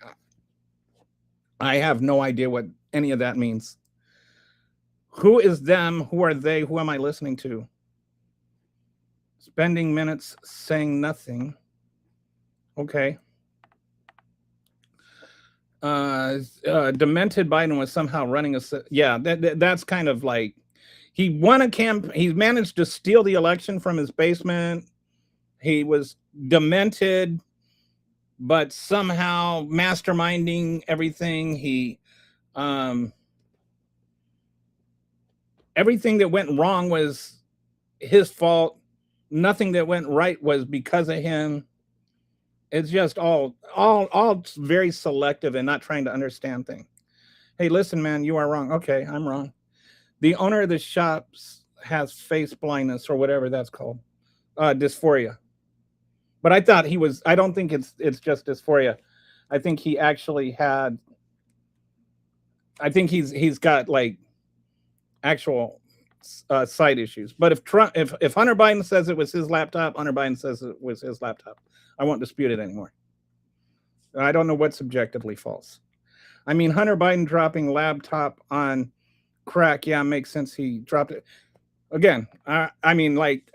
I have no idea what any of that means. Who is them? Who are they? Who am I listening to? Spending minutes saying nothing. Okay. Demented Biden was somehow running a. Yeah, that's kind of like he won a camp. He managed to steal the election from his basement. He was demented, but somehow masterminding everything. Everything that went wrong was his fault. Nothing that went right was because of him. It's just all very selective and not trying to understand things. Hey, listen, man, you are wrong. Okay, I'm wrong. The owner of the shops has face blindness or whatever that's called, dysphoria. But I thought he was. I don't think it's just dysphoria. I think he actually had. I think he's got like actual sight issues. But if Hunter Biden says it was his laptop, Hunter Biden says it was his laptop. I won't dispute it anymore. I don't know what's subjectively false. I mean, Hunter Biden dropping laptop on crack. Yeah, makes sense. He dropped it again. I mean, like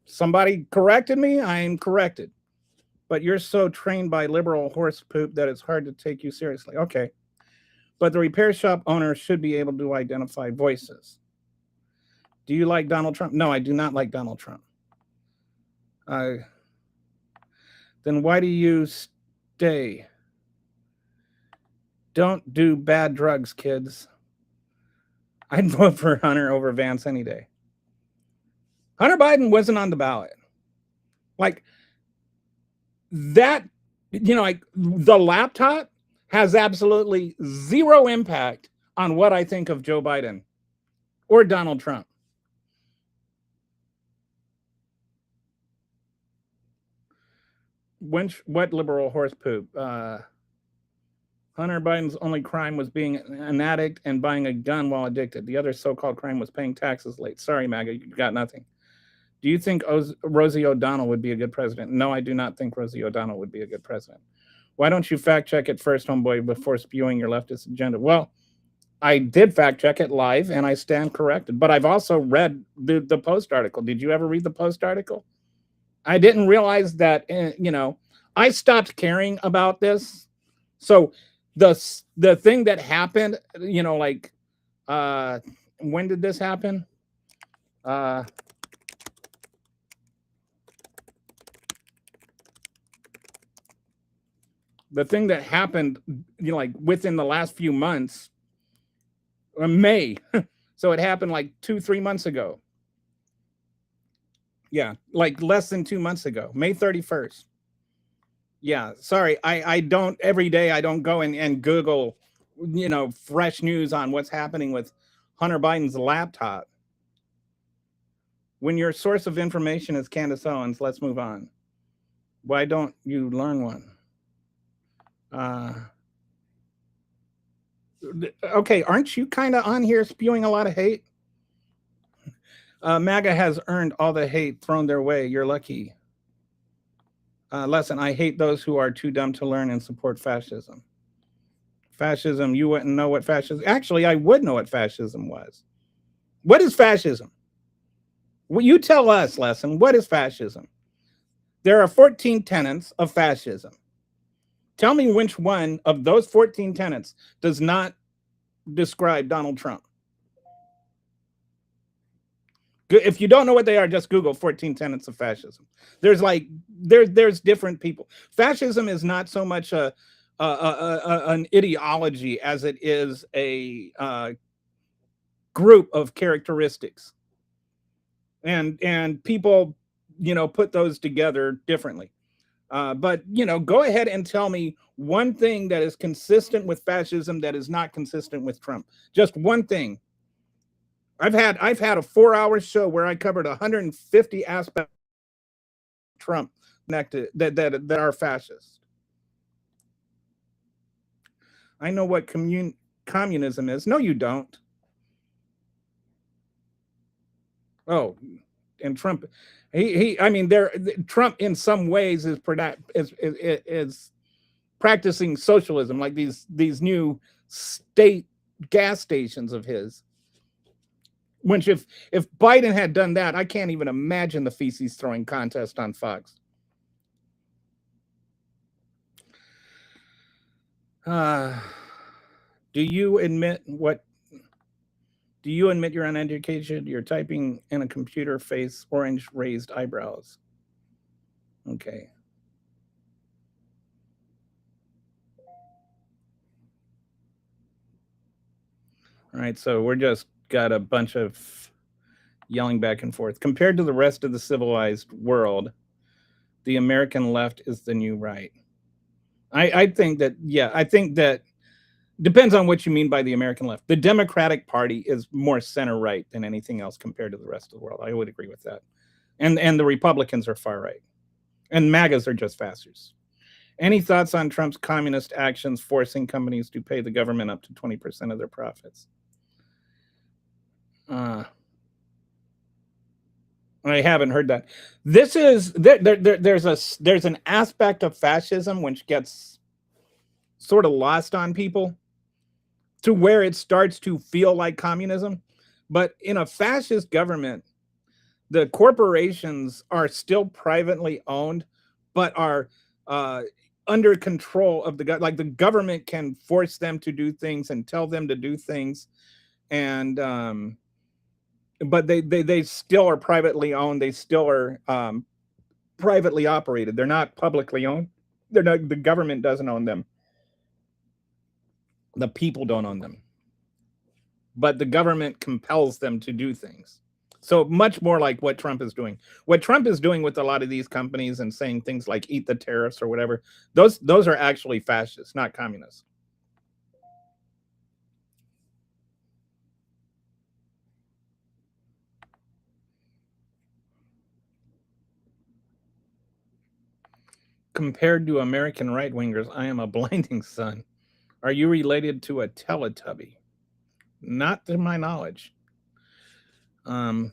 somebody corrected me. I am corrected. But you're so trained by liberal horse poop that it's hard to take you seriously. Okay. But the repair shop owner should be able to identify voices. Do you like Donald Trump? No, I do not like Donald Trump. Then why do you stay? Don't do bad drugs, kids. I'd vote for Hunter over Vance any day. Hunter Biden wasn't on the ballot. Like that, like the laptop has absolutely zero impact on what I think of Joe Biden or Donald Trump. What liberal horse poop? Hunter Biden's only crime was being an addict and buying a gun while addicted. The other so-called crime was paying taxes late. Sorry, MAGA, you got nothing. Do you think Rosie O'Donnell would be a good president? No, I do not think Rosie O'Donnell would be a good president. Why don't you fact check it first, homeboy, before spewing your leftist agenda? Well, I did fact check it live and I stand corrected, but I've also read the Post article. Did you ever read the Post article? I didn't realize that, I stopped caring about this. So the thing that happened, when did this happen? The thing that happened, within the last few months, May. So it happened like 2-3 months ago. Yeah, like less than 2 months ago, May 31st. Yeah, sorry, I don't every day. I don't go and Google, fresh news on what's happening with Hunter Biden's laptop. When your source of information is Candace Owens, let's move on. Why don't you learn one? Okay, aren't you kind of on here spewing a lot of hate? MAGA has earned all the hate thrown their way. You're lucky. Lesson, I hate those who are too dumb to learn and support fascism. Fascism, you wouldn't know what fascism... Actually, I would know what fascism was. What is fascism? Well, you tell us, Lesson, what is fascism? There are 14 tenets of fascism. Tell me which one of those 14 tenets does not describe Donald Trump. If you don't know what they are, just Google 14 tenets of fascism. There's like there's different people. Fascism is not so much an ideology as it is a group of characteristics, and people put those together differently. But go ahead and tell me one thing that is consistent with fascism that is not consistent with Trump. Just one thing. I've had a 4-hour show where I covered 150 aspects of Trump connected that are fascist. I know what communism is. No, you don't. Oh, and Trump, he I mean, Trump in some ways is practicing socialism, like these new state gas stations of his. Which if Biden had done that, I can't even imagine the feces throwing contest on Fox. Uh, do you admit what? Do you admit you're uneducated? You're typing in a computer face, orange raised eyebrows. Okay. All right. So we're just got a bunch of yelling back and forth. Compared to the rest of the civilized world, the American left is the new right. I think that, yeah, I think that depends on what you mean by the American left. The Democratic Party is more center right than anything else compared to the rest of the world. I would agree with that. And the Republicans are far right. And MAGAs are just fascists. Any thoughts on Trump's communist actions forcing companies to pay the government up to 20% of their profits? Uh, I haven't heard that. This is there's an aspect of fascism which gets sort of lost on people to where it starts to feel like communism. But in a fascist government, the corporations are still privately owned, but are under control of like the government can force them to do things and tell them to do things, and but they still are privately owned. They still are privately operated. They're not publicly owned. They're not. The government doesn't own them. The people don't own them, but the government compels them to do things. So much more like what Trump is doing. What Trump is doing with a lot of these companies and saying things like "eat the tariffs" or whatever. Those are actually fascists, not communists. Compared to American right wingers, I am a blinding sun. Are you related to a Teletubby? Not to my knowledge. Um,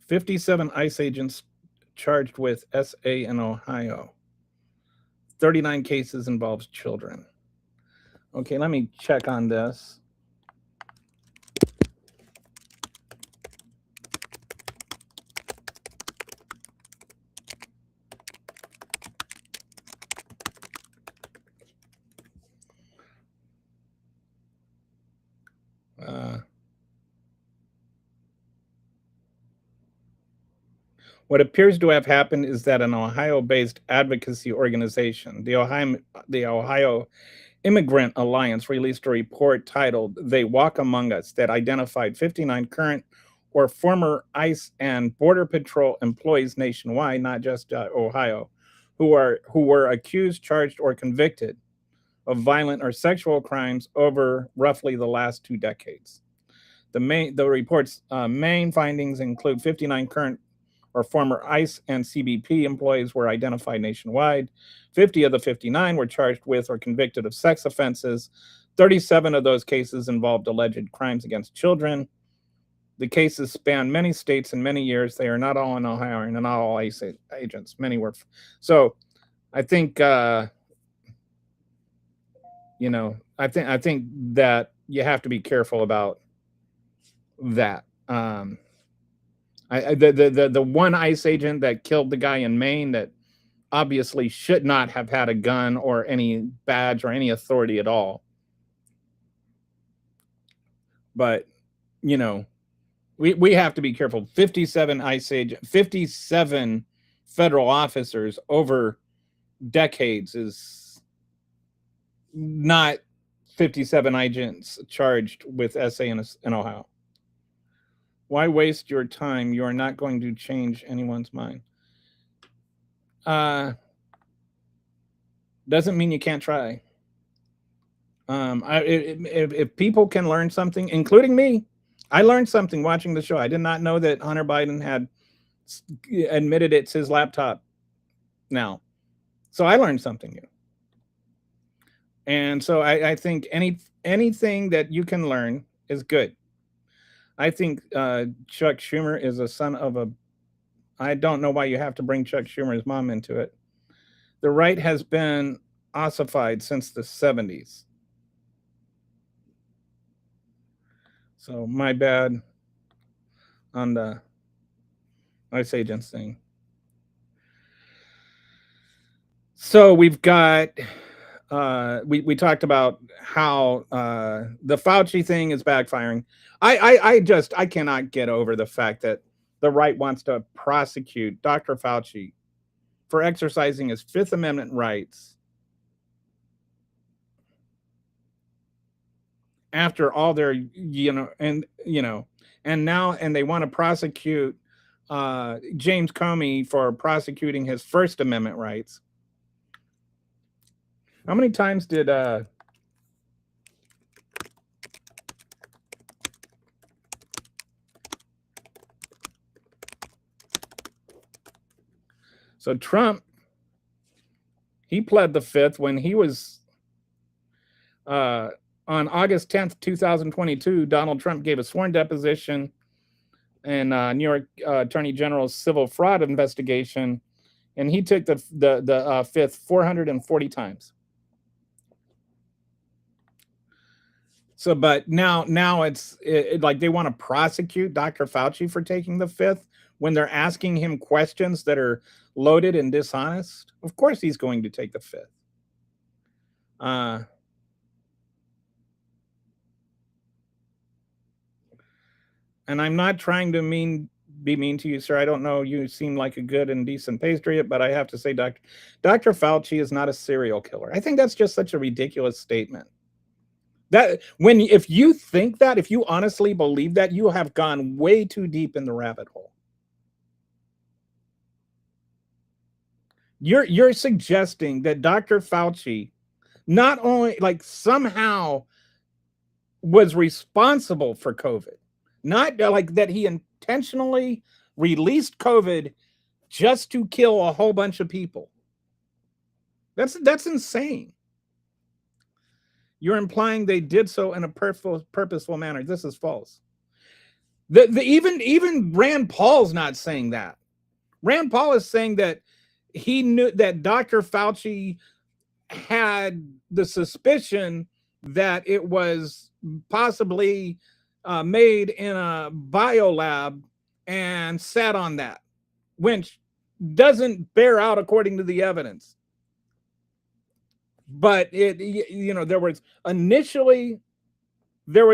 57 ICE agents charged with SA in Ohio. 39 cases involves children. Okay, let me check on this. Uh, what appears to have happened is that an Ohio-based advocacy organization, the Ohio Immigrant Alliance, released a report titled "They Walk Among Us" that identified 59 current or former ICE and Border Patrol employees nationwide, not just Ohio, who were accused, charged, or convicted of violent or sexual crimes over roughly the last 2 decades. The report's main findings include 59 current or former ICE and CBP employees were identified nationwide. 50 of the 59 were charged with or convicted of sex offenses. 37 of those cases involved alleged crimes against children. The cases span many states and many years. They are not all in Ohio and not all ICE agents. Many were. So I think I think that you have to be careful about that. The one ICE agent that killed the guy in Maine that obviously should not have had a gun or any badge or any authority at all. But, you know, we have to be careful. 57 ICE agent, 57 federal officers over decades is not 57 agents charged with SA in Ohio. Why waste your time? You are not going to change anyone's mind. Doesn't mean you can't try. If people can learn something, including me, I learned something watching the show. I did not know that Hunter Biden had admitted it's his laptop now. So I learned something new. And so I think anything that you can learn is good. I think Chuck Schumer is a son of a... I don't know why you have to bring Chuck Schumer's mom into it. The right has been ossified since the 70s. So my bad on the ICE agents thing. So we've got... we talked about how the Fauci thing is backfiring. I cannot get over the fact that the right wants to prosecute Dr. Fauci for exercising his Fifth Amendment rights after all their, and now they want to prosecute James Comey for prosecuting his First Amendment rights. How many times did so Trump, he pled the Fifth when he was on August 10th, 2022. Donald Trump gave a sworn deposition in New York Attorney General's civil fraud investigation, and he took the Fifth 440 times. So, but now it's like they want to prosecute Dr. Fauci for taking the Fifth when they're asking him questions that are loaded and dishonest. Of course he's going to take the Fifth. And I'm not trying to be mean to you, sir. I don't know. You seem like a good and decent patriot, but I have to say, Dr. Fauci is not a serial killer. I think that's just such a ridiculous statement. That if you think that, if you honestly believe that, you have gone way too deep in the rabbit hole. You're suggesting that Dr. Fauci not only somehow was responsible for COVID, not like that he intentionally released COVID just to kill a whole bunch of people. That's insane. You're implying they did so in a purposeful manner. This is false. Even Rand Paul's not saying that. Rand Paul is saying that he knew that Dr. Fauci had the suspicion that it was possibly made in a biolab and sat on that, which doesn't bear out according to the evidence. But there was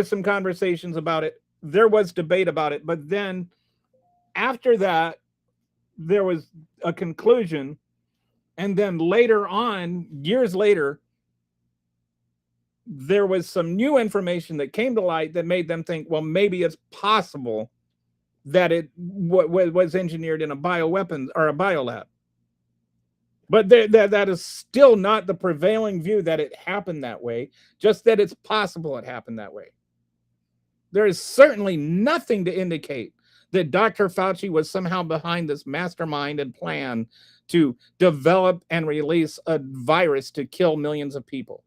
some conversations about it. There was debate about it. But then after that, there was a conclusion. And then later on, years later, there was some new information that came to light that made them think, well, maybe it's possible that it was engineered in a bioweapons or a biolab. But that is still not the prevailing view that it happened that way, just that it's possible it happened that way. There is certainly nothing to indicate that Dr. Fauci was somehow behind this masterminded plan to develop and release a virus to kill millions of people.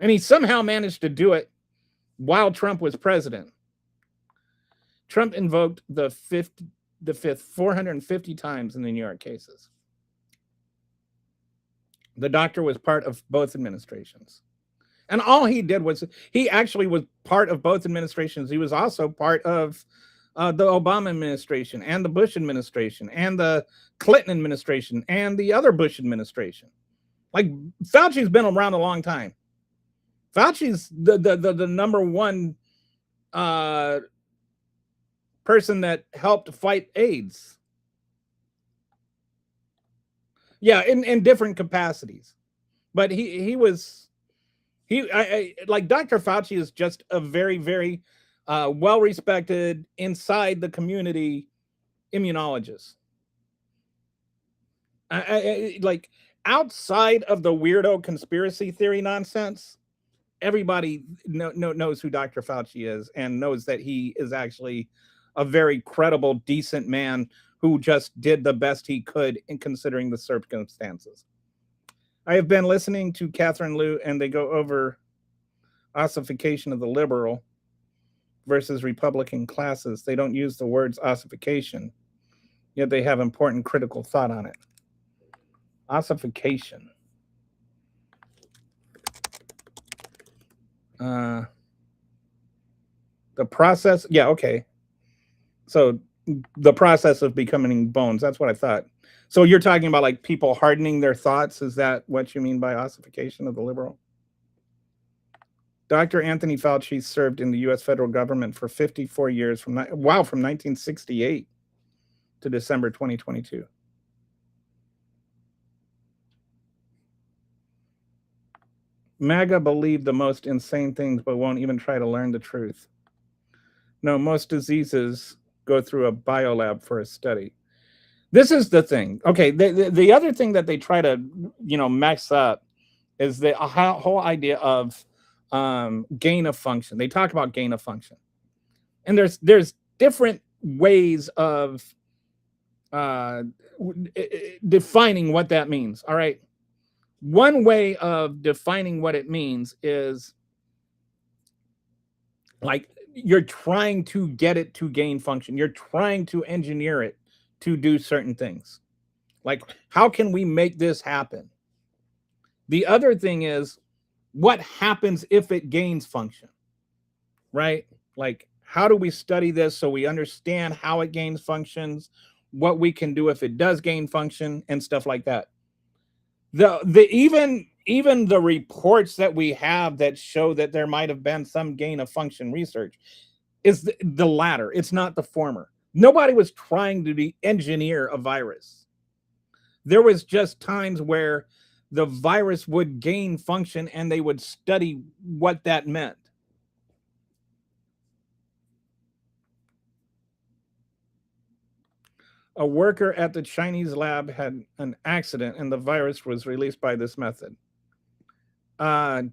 And he somehow managed to do it while Trump was president. Trump invoked the Fifth 450 times in the New York cases. The doctor was part of both administrations. And all he did was, he actually was part of both administrations. He was also part of the Obama administration and the Bush administration and the Clinton administration and the other Bush administration. Like, Fauci's been around a long time. Fauci's the number one person that helped fight AIDS. Yeah, in different capacities, but like Dr. Fauci is just a very, very well respected inside the community immunologist. Like, outside of the weirdo conspiracy theory nonsense, everybody knows who Dr. Fauci is and knows that he is actually a very credible, decent man who just did the best he could in considering the circumstances. I have been listening to Catherine Liu, and they go over ossification of the liberal versus Republican classes. They don't use the words ossification, yet they have important critical thought on it. Ossification. The process, yeah, okay. So the process of becoming bones, that's what I thought. So you're talking about like people hardening their thoughts? Is that what you mean by ossification of the liberal? Dr. Anthony Fauci served in the U.S. federal government for 54 years from 1968 to December 2022. MAGA believe the most insane things, but won't even try to learn the truth. No, most diseases go through a biolab for a study. This is the thing. Okay, the other thing that they try to, mess up is the whole idea of gain of function. They talk about gain of function, and there's different ways of defining what that means. All right, one way of defining what it means is like you're trying to get it to gain function. You're trying to engineer it to do certain things. Like, how can we make this happen? The other thing is, what happens if it gains function, right? Like, how do we study this so we understand how it gains functions, what we can do if it does gain function, and stuff like that. Even the reports that we have that show that there might have been some gain of function research is the latter. It's not the former. Nobody was trying to engineer a virus. There was just times where the virus would gain function and they would study what that meant. A worker at the Chinese lab had an accident and the virus was released by this method. Where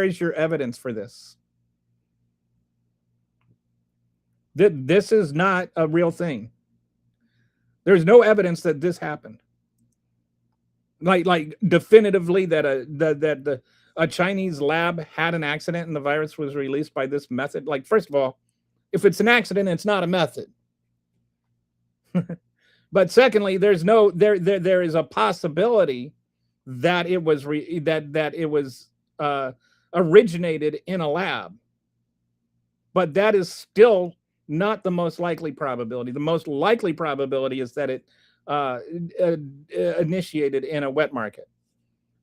is your evidence for this? This is not a real thing. There's no evidence that this happened. Like definitively that a Chinese lab had an accident and the virus was released by this method. Like, first of all, if it's an accident, it's not a method. But secondly, there is a possibility that it was originated in a lab, but that is still not the most likely probability. The most likely probability is that it initiated in a wet market.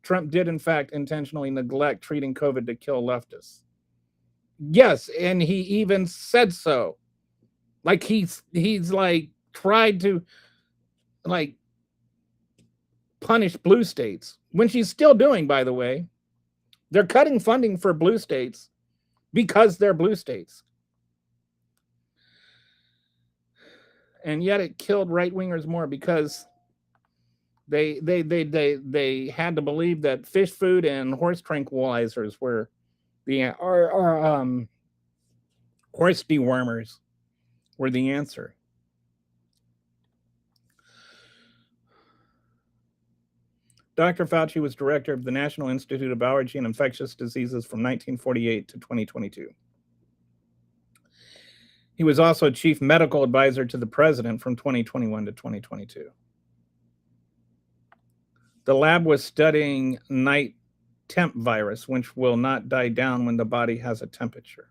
Trump did, in fact, intentionally neglect treating COVID to kill leftists. Yes, and he even said so. Like, he's like tried to like punish blue states, when she's still doing, by the way. They're cutting funding for blue states because they're blue states. And yet it killed right-wingers more because they had to believe that fish food and horse tranquilizers were horse dewormers were the answer. Dr. Fauci was director of the National Institute of Allergy and Infectious Diseases from 1948 to 2022. He was also chief medical advisor to the president from 2021 to 2022. The lab was studying night temp virus, which will not die down when the body has a temperature,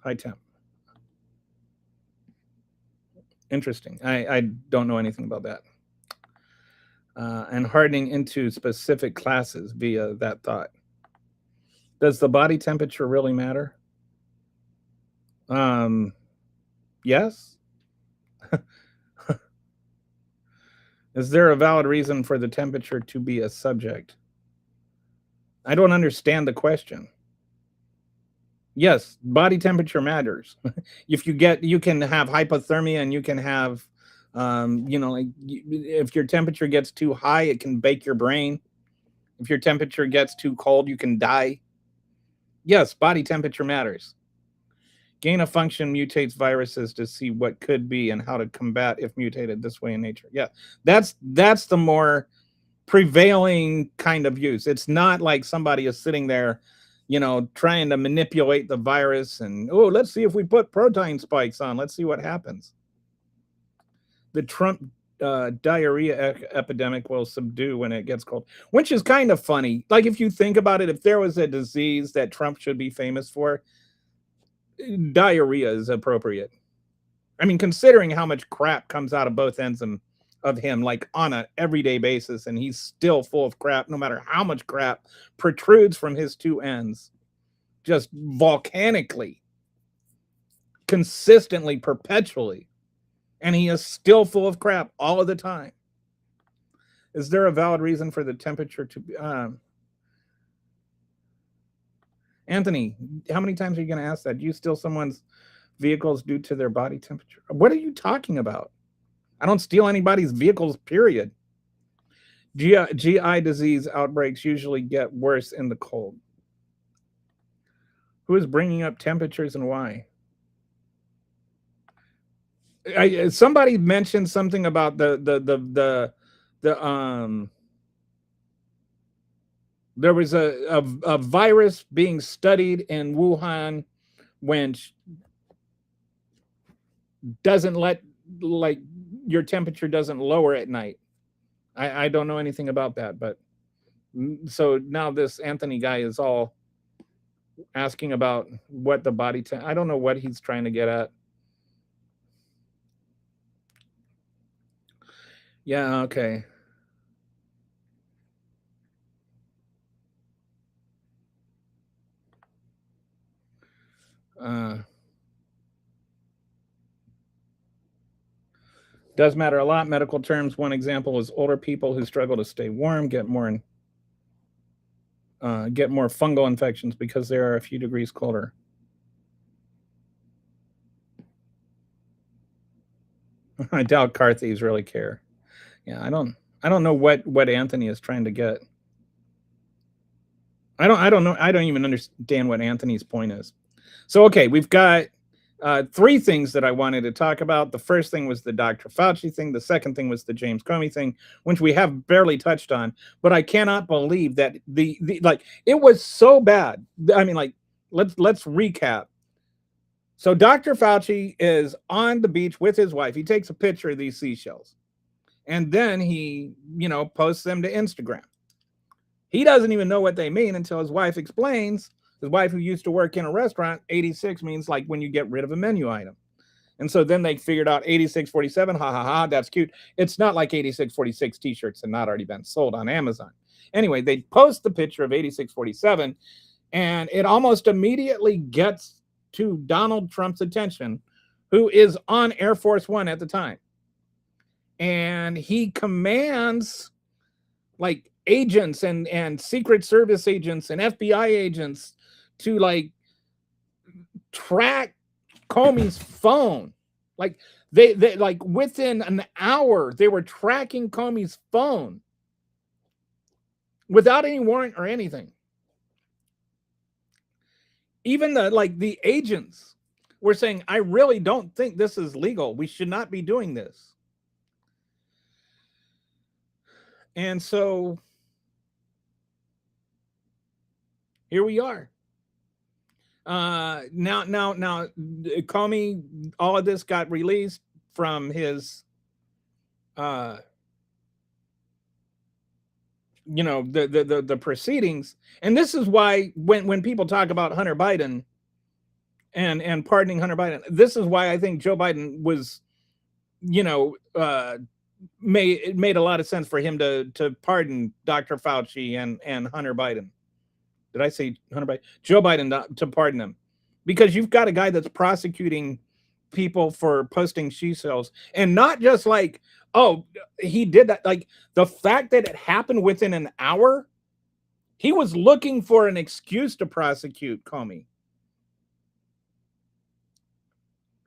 high temp. Interesting. I don't know anything about that. And hardening into specific classes via that thought. Does the body temperature really matter? Um, yes. Is there a valid reason for the temperature to be a subject? I don't understand the question. Yes, body temperature matters. If you can have hypothermia and you can have, like if your temperature gets too high, it can bake your brain. If your temperature gets too cold, you can die. Yes, body temperature matters. Gain of function mutates viruses to see what could be and how to combat if mutated this way in nature. Yeah, that's the more prevailing kind of use. It's not like somebody is sitting there, trying to manipulate the virus and, oh, let's see if we put protein spikes on. Let's see what happens. The Trump diarrhea epidemic will subdue when it gets cold, which is kind of funny. Like, if you think about it, if there was a disease that Trump should be famous for, diarrhea is appropriate. I mean, considering how much crap comes out of both ends of him, like on an everyday basis, and he's still full of crap, no matter how much crap protrudes from his two ends, just volcanically, consistently, perpetually, and he is still full of crap all of the time. Is there a valid reason for the temperature to be? Anthony, how many times are you going to ask that? Do you steal someone's vehicles due to their body temperature? What are you talking about? I don't steal anybody's vehicles, period. GI disease outbreaks usually get worse in the cold. Who is bringing up temperatures and why? Somebody mentioned something about the there was a virus being studied in Wuhan, when doesn't let, like, your temperature doesn't lower at night. I don't know anything about that, but so now this Anthony guy is all asking about what the body I don't know what he's trying to get at. Yeah, okay. Uh, does matter a lot. Medical terms. One example is older people who struggle to stay warm get more fungal infections because they are a few degrees colder. I doubt car thieves really care. Yeah, I don't know what Anthony is trying to get. I don't know. I don't even understand what Anthony's point is. So, okay, we've got three things that I wanted to talk about. The first thing was the Dr. Fauci thing. The second thing was the James Comey thing, which we have barely touched on. But I cannot believe that the like, it was so bad. I mean, like, let's recap. So Dr. Fauci is on the beach with his wife. He takes a picture of these seashells, and then he, posts them to Instagram. He doesn't even know what they mean until his wife explains. His wife, who used to work in a restaurant, 86 means like when you get rid of a menu item. And so then they figured out 8647, ha ha ha, that's cute. It's not like 8646 t-shirts had not already been sold on Amazon. Anyway, they post the picture of 8647, and it almost immediately gets to Donald Trump's attention, who is on Air Force One at the time. And he commands, like, agents and Secret Service agents and FBI agents to, like, track Comey's phone. Like, they like, within an hour they were tracking Comey's phone without any warrant or anything. Even the agents were saying, I really don't think this is legal. We should not be doing this. And so here we are. Now, Comey, all of this got released from his, the proceedings, and this is why when people talk about Hunter Biden and pardoning Hunter Biden, this is why I think Joe Biden was it made a lot of sense for him to pardon Dr. Fauci and Hunter Biden. Did I say Hunter Biden? Joe Biden to pardon them, because you've got a guy that's prosecuting people for posting she cells, and not just like, oh, he did that. Like the fact that it happened within an hour, he was looking for an excuse to prosecute Comey.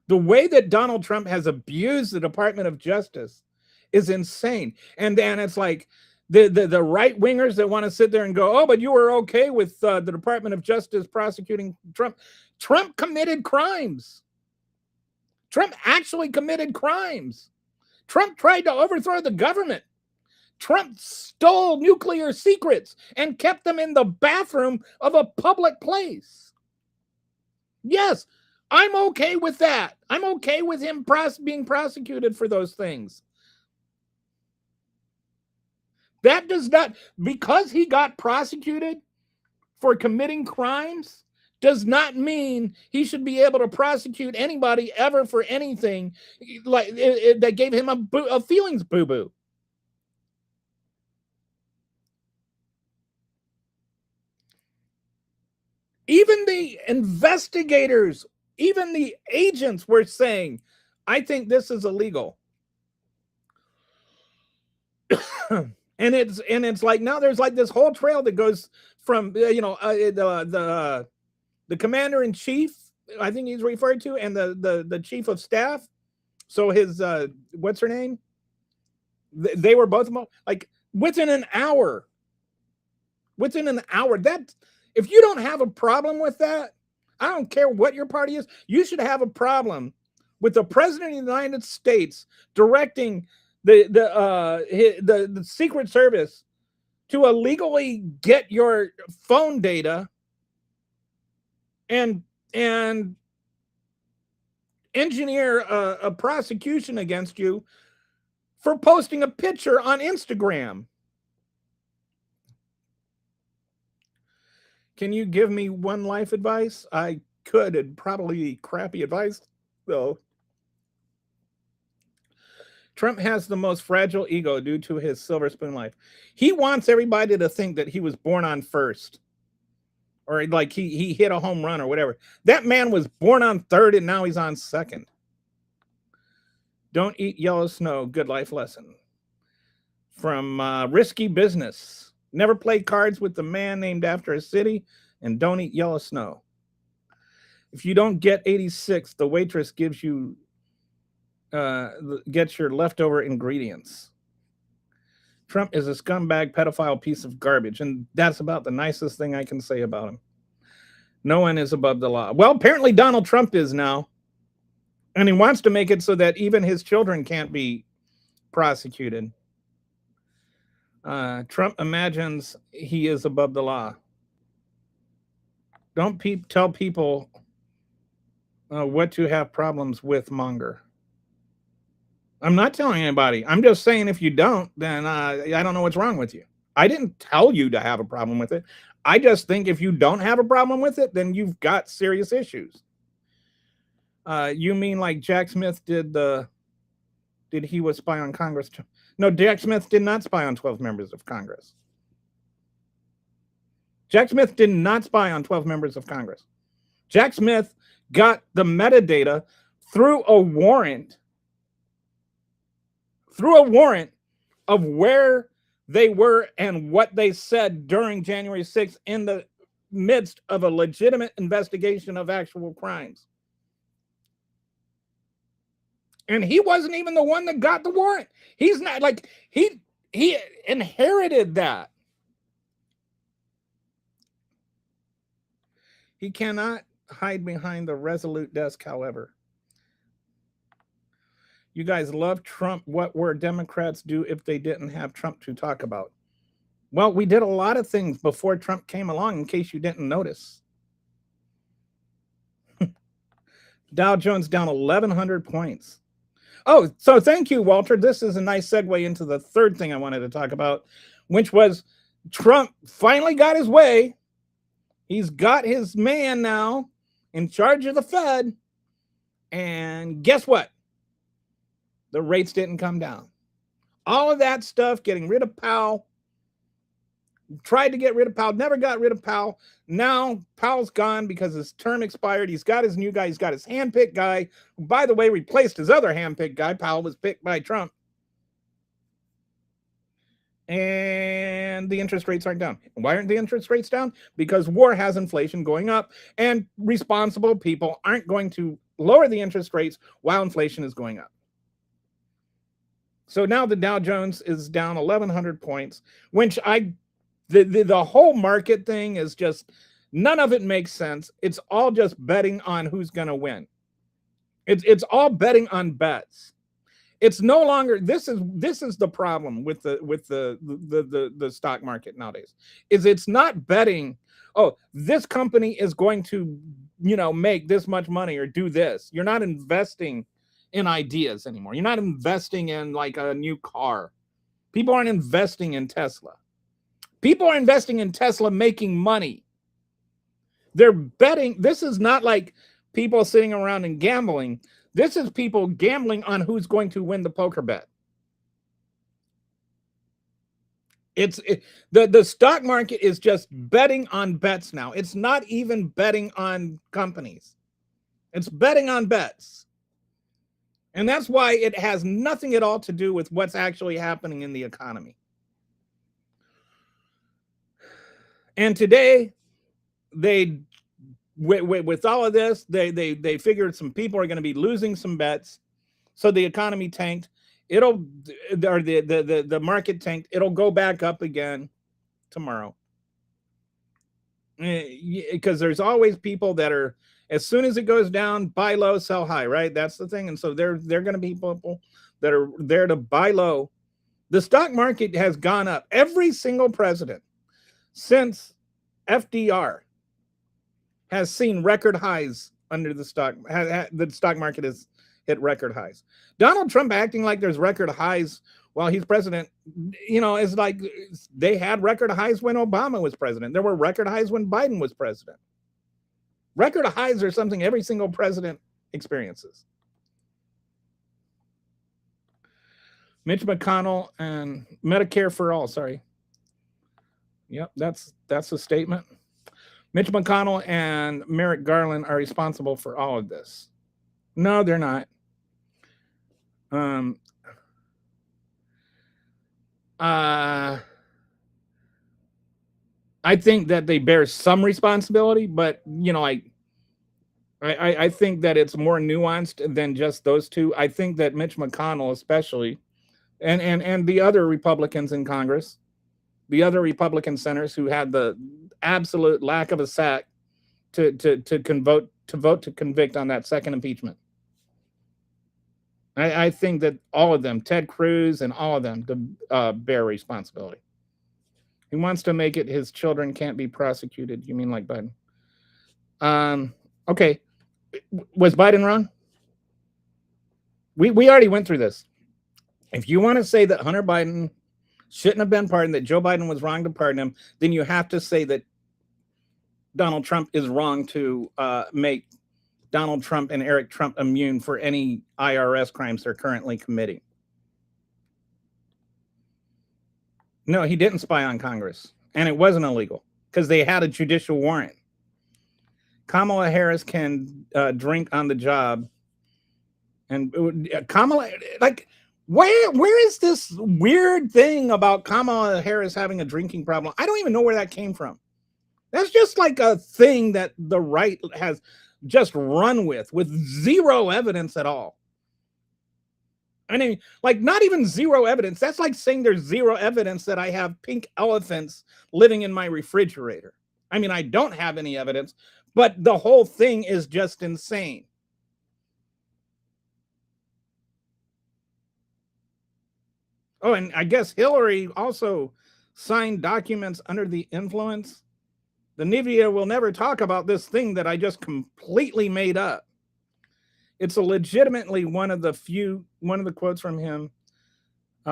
The way that Donald Trump has abused the Department of Justice is insane. And then it's like the right wingers that want to sit there and go, oh, but you were okay with the Department of Justice prosecuting Trump. Trump committed crimes. Trump actually committed crimes. Trump tried to overthrow the government. Trump stole nuclear secrets and kept them in the bathroom of a public place. Yes, I'm okay with that. I'm okay with him being prosecuted for those things. That does not, because he got prosecuted for committing crimes, does not mean he should be able to prosecute anybody ever for anything like that gave him a feelings boo-boo. Even the investigators, even the agents were saying, I think this is illegal. and it's like now there's like this whole trail that goes from the commander in chief, I think he's referred to, and the chief of staff. So his what's her name? They were both like within an hour. Within an hour. That if you don't have a problem with that, I don't care what your party is, you should have a problem with the president of the United States directing the Secret Service to illegally get your phone data and engineer a prosecution against you for posting a picture on Instagram. Can you give me one life advice? I could. It'd probably be crappy advice, though. Trump has the most fragile ego due to his silver spoon life. He wants everybody to think that he was born on first, or like he hit a home run or whatever. That man was born on third and now he's on second. Don't eat yellow snow. Good life lesson. From Risky Business. Never play cards with the man named after a city, and don't eat yellow snow. If you don't get 86, the waitress gives you gets your leftover ingredients. Trump is a scumbag, pedophile piece of garbage, and that's about the nicest thing I can say about him. No one is above the law. Well, apparently Donald Trump is now, and he wants to make it so that even his children can't be prosecuted. Trump imagines he is above the law. Don't tell people what to have problems with, Monger. I'm not telling anybody. I'm just saying if you don't, then I don't know what's wrong with you. I didn't tell you to have a problem with it. I just think if you don't have a problem with it, then you've got serious issues. You mean like Jack Smith did he was spy on Congress? No, Jack Smith did not spy on 12 members of Congress. Jack Smith did not spy on 12 members of Congress. Jack Smith got the metadata through a warrant of where they were and what they said during January 6th in the midst of a legitimate investigation of actual crimes. And he wasn't even the one that got the warrant. He's not like he inherited that. He cannot hide behind the resolute desk, however. You guys love Trump. What would Democrats do if they didn't have Trump to talk about? Well, we did a lot of things before Trump came along, in case you didn't notice. Dow Jones down 1,100 points. Oh, so thank you, Walter. This is a nice segue into the third thing I wanted to talk about, which was Trump finally got his way. He's got his man now in charge of the Fed. And guess what? the rates didn't come down. All of that stuff, getting rid of Powell, tried to get rid of Powell, never got rid of Powell. Now Powell's gone because his term expired. He's got his new guy. He's got his handpicked guy, who, by the way, replaced his other handpicked guy. Powell was picked by Trump. And the interest rates aren't down. Why aren't the interest rates down? Because war has inflation going up, and responsible people aren't going to lower the interest rates while inflation is going up. So now the Dow Jones is down 1,100 points, which the whole market thing is just, none of it makes sense. It's all just betting on who's going to win. It's all betting on bets. It's no longer, this is the problem with the stock market nowadays, is it's not betting, oh, this company is going to, make this much money or do this. You're not investing in ideas anymore. You're not investing in like a new car. People aren't investing in Tesla. People are investing in Tesla making money. They're betting. This is not like people sitting around and gambling. This is people gambling on who's going to win the poker bet. The stock market is just betting on bets now. It's not even betting on companies. It's betting on bets. And that's why it has nothing at all to do with what's actually happening in the economy. And today, with all of this, they figured some people are going to be losing some bets, so the economy tanked. The market tanked. It'll go back up again tomorrow, because there's always people that are, as soon as it goes down, buy low, sell high, right? That's the thing. And so they're going to be people that are there to buy low. The stock market has gone up. Every single president since FDR has seen record highs under the stock. The stock market has hit record highs. Donald Trump acting like there's record highs while he's president, is like they had record highs when Obama was president. There were record highs when Biden was president. Record highs are something every single president experiences. Mitch McConnell and Medicare for all, sorry. Yep, that's a statement. Mitch McConnell and Merrick Garland are responsible for all of this. No, they're not. I think that they bear some responsibility, but I think that it's more nuanced than just those two. I think that Mitch McConnell, especially, and the other Republicans in Congress, the other Republican senators who had the absolute lack of a sack to vote to convict on that second impeachment. I think that all of them, Ted Cruz and all of them, bear responsibility. He wants to make it his children can't be prosecuted. You mean like Biden? Okay. Was Biden wrong? We already went through this. If you want to say that Hunter Biden shouldn't have been pardoned, that Joe Biden was wrong to pardon him, then you have to say that Donald Trump is wrong to make Donald Trump and Eric Trump immune for any IRS crimes they're currently committing. No, he didn't spy on Congress, and it wasn't illegal because they had a judicial warrant. Kamala Harris can drink on the job, and Kamala, like, where is this weird thing about Kamala Harris having a drinking problem? I don't even know where that came from. That's just like a thing that the right has just run with zero evidence at all. I mean, like, not even zero evidence. That's like saying there's zero evidence that I have pink elephants living in my refrigerator. I mean, I don't have any evidence, but the whole thing is just insane. Oh, and I guess Hillary also signed documents under the influence. The media will never talk about this thing that I just completely made up. It's a legitimately one of the quotes from him,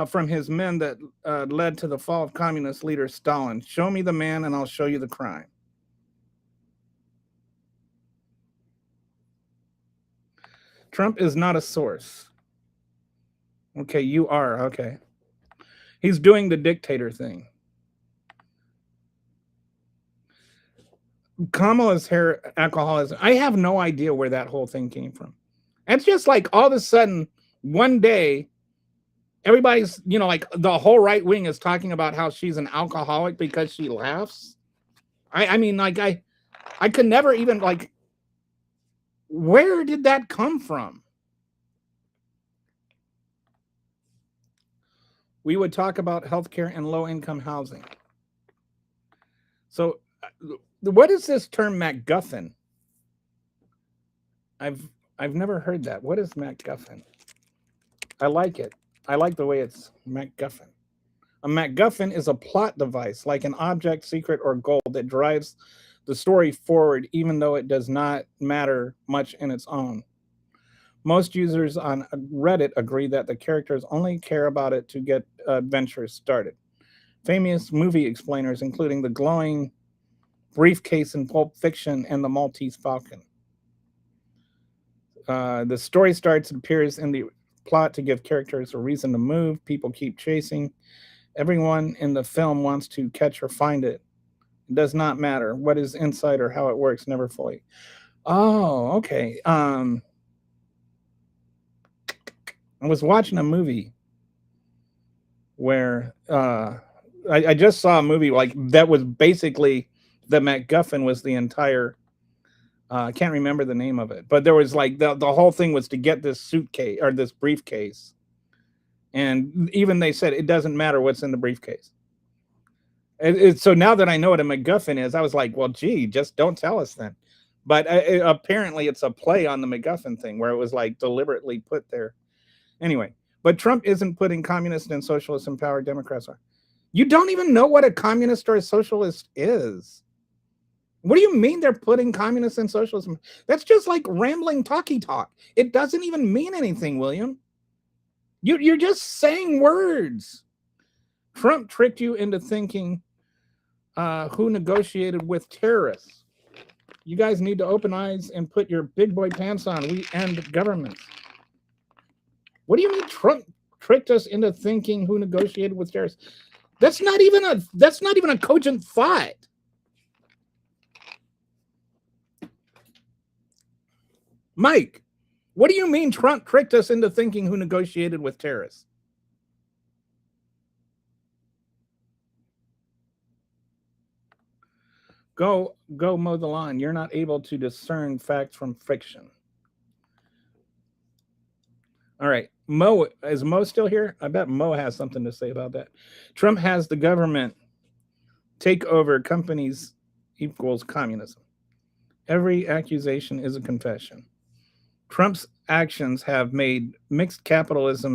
from his men that led to the fall of communist leader Stalin. Show me the man and I'll show you the crime. Trump is not a source. Okay, you are. Okay. He's doing the dictator thing. Kamala's hair alcoholism. I have no idea where that whole thing came from. It's just like all of a sudden, one day, everybody's, like the whole right wing is talking about how she's an alcoholic because she laughs. I mean, like, I could never even, like, where did that come from? We would talk about healthcare and low income housing. So, what is this term MacGuffin? I've I've never heard that. What is MacGuffin? I like it. I like the way it's MacGuffin. A MacGuffin is a plot device, like an object, secret, or goal that drives the story forward, even though it does not matter much in its own. Most users on Reddit agree that the characters only care about it to get adventures started. Famous movie explainers, including the glowing briefcase in Pulp Fiction and the Maltese Falcon. The story starts and appears in the plot to give characters a reason to move. People keep chasing. Everyone in the film wants to catch or find it. It does not matter what is inside or how it works, never fully. Oh, okay. I was watching a movie where I just saw a movie like that was basically the MacGuffin was the entire. I can't remember the name of it, but there was like the whole thing was to get this suitcase or this briefcase, and even they said it doesn't matter what's in the briefcase. So now that I know what a MacGuffin is, I was like, well, gee, just don't tell us then. But apparently, it's a play on the MacGuffin thing where it was like deliberately put there. Anyway, but Trump isn't putting communists and socialists in power. Democrats are. You don't even know what a communist or a socialist is. What do you mean they're putting communists and socialism? That's just like rambling talky talk. It doesn't even mean anything, William. You're just saying words. Trump tricked you into thinking who negotiated with terrorists. You guys need to open eyes and put your big boy pants on. We end government. What do you mean Trump tricked us into thinking who negotiated with terrorists? That's not even a cogent thought. Mike, what do you mean Trump tricked us into thinking who negotiated with terrorists? Go mow the lawn. You're not able to discern fact from fiction. All right. Mo, is Mo still here? I bet Mo has something to say about that. Trump has the government take over companies equals communism. Every accusation is a confession. Trump's actions have made mixed capitalist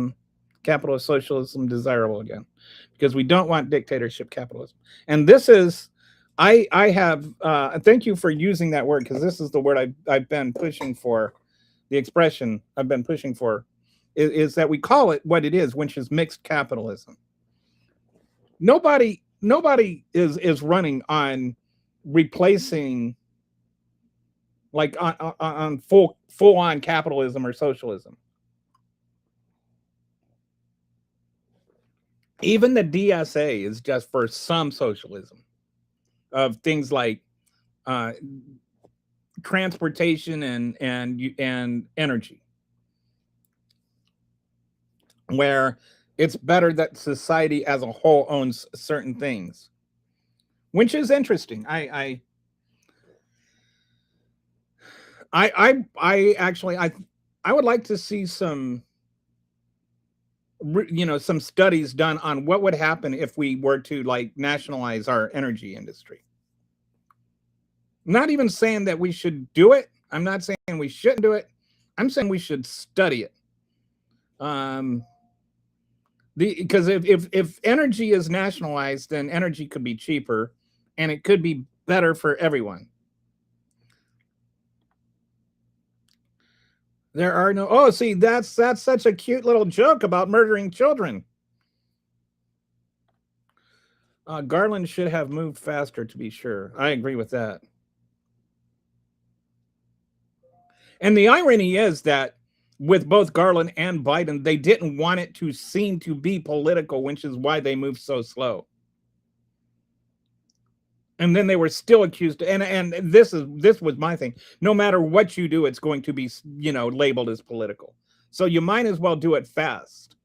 socialism desirable again because we don't want dictatorship capitalism. And this is, I have, thank you for using that word because this is the word I've been pushing for. The expression I've been pushing for is that we call it what it is, which is mixed capitalism. Nobody is running on replacing like on full on capitalism or socialism. Even the DSA is just for some socialism of things like uh, transportation and energy, where it's better that society as a whole owns certain things, which is interesting. I actually I would like to see some some studies done on what would happen if we were to like nationalize our energy industry. Not even saying that we should do it. I'm not saying we shouldn't do it. I'm saying we should study it. Because if energy is nationalized, then energy could be cheaper, and it could be better for everyone. There are no. Oh, see, that's such a cute little joke about murdering children. Garland should have moved faster, to be sure. I agree with that. And the irony is that with both Garland and Biden, they didn't want it to seem to be political, which is why they moved so slow. And then they were still accused, and this was my thing. No matter what you do, it's going to be, labeled as political. So you might as well do it fast.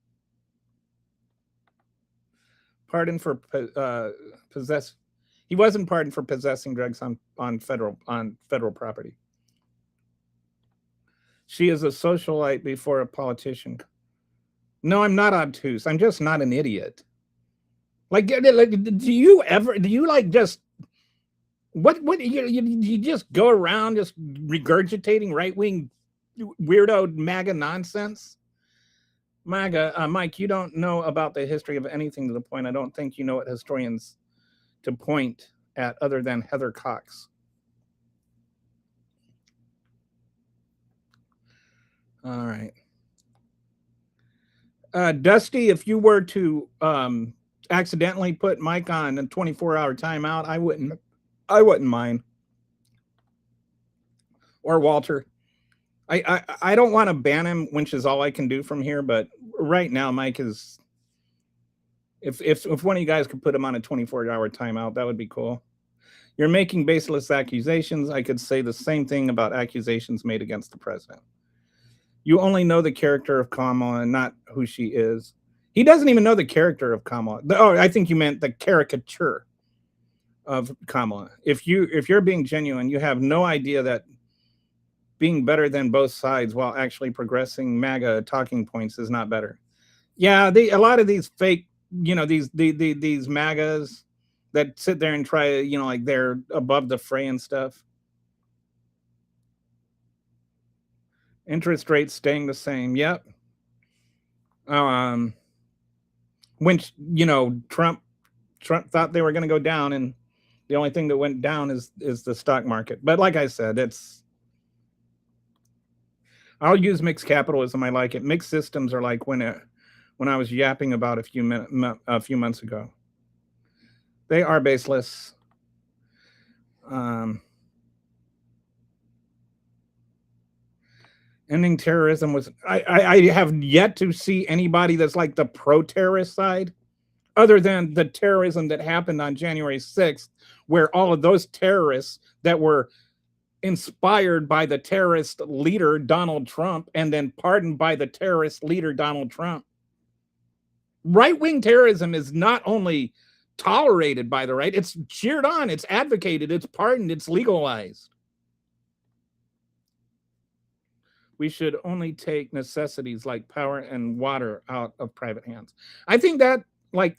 Pardon for possess. He wasn't pardoned for possessing drugs on federal property. She is a socialite before a politician. No, I'm not obtuse. I'm just not an idiot. Like, do you like just what you just go around just regurgitating right wing weirdo MAGA nonsense? MAGA, Mike, you don't know about the history of anything to the point. I don't think you know what historians to point at other than Heather Cox. All right. Dusty, if you were to accidentally put Mike on a 24-hour timeout, I wouldn't mind. Or Walter. I don't want to ban him, which is all I can do from here, but right now Mike is if one of you guys could put him on a 24-hour timeout, that would be cool. You're making baseless accusations. I could say the same thing about accusations made against the president. You only know the character of Kamala and not who she is. He doesn't even know the character of Kamala. Oh, I think you meant the caricature of Kamala. If you're being genuine, you have no idea that being better than both sides while actually progressing MAGA talking points is not better. Yeah, a lot of these fake, these MAGAs that sit there and try, like they're above the fray and stuff. Interest rates staying the same. Yep. When Trump thought they were going to go down, and the only thing that went down is the stock market. But like I said, I'll use mixed capitalism. I like it. Mixed systems are like when I was yapping about a few months ago. They are baseless. Ending terrorism was. I have yet to see anybody that's like the pro-terrorist side, other than the terrorism that happened on January 6th, where all of those terrorists that were inspired by the terrorist leader Donald Trump and then pardoned by the terrorist leader Donald Trump. Right-wing terrorism is not only tolerated by the right, it's cheered on, it's advocated, it's pardoned, it's legalized. We should only take necessities like power and water out of private hands. I think that, like,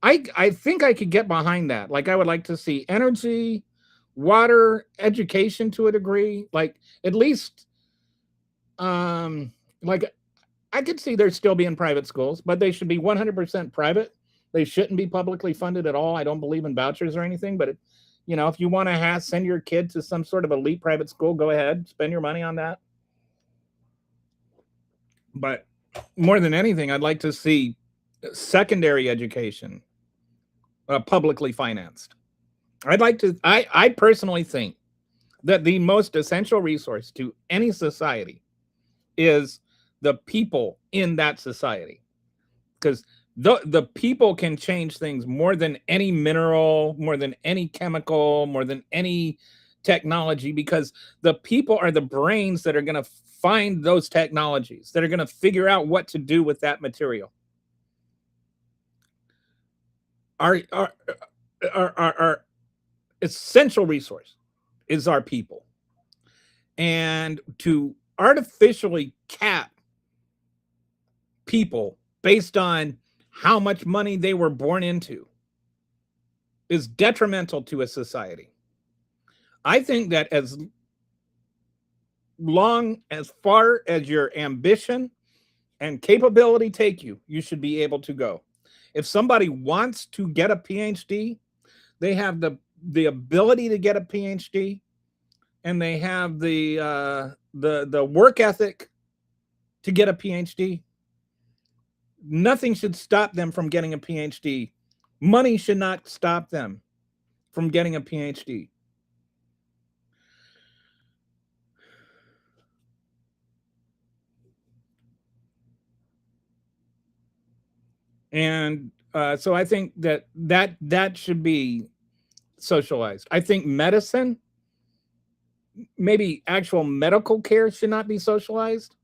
I think I could get behind that. Like, I would like to see energy, water, education to a degree. Like, at least, like, I could see there still being private schools, but they should be 100% private. They shouldn't be publicly funded at all. I don't believe in vouchers or anything, but if you want to send your kid to some sort of elite private school, go ahead, spend your money on that. But more than anything, I'd like to see secondary education publicly financed. I personally think that the most essential resource to any society is the people in that society, because the people can change things more than any mineral, more than any chemical, more than any technology, because the people are the brains that are going to find those technologies, that are going to figure out what to do with that material. Our essential resource is our people. And to artificially cap people based on how much money they were born into is detrimental to a society. I think that as far as your ambition and capability take you, you should be able to go. If somebody wants to get a PhD, they have the ability to get a PhD, and they have the work ethic to get a PhD. Nothing should stop them from getting a PhD. Money should not stop them from getting a PhD. And so I think that should be socialized. I think medicine, maybe actual medical care, should not be socialized,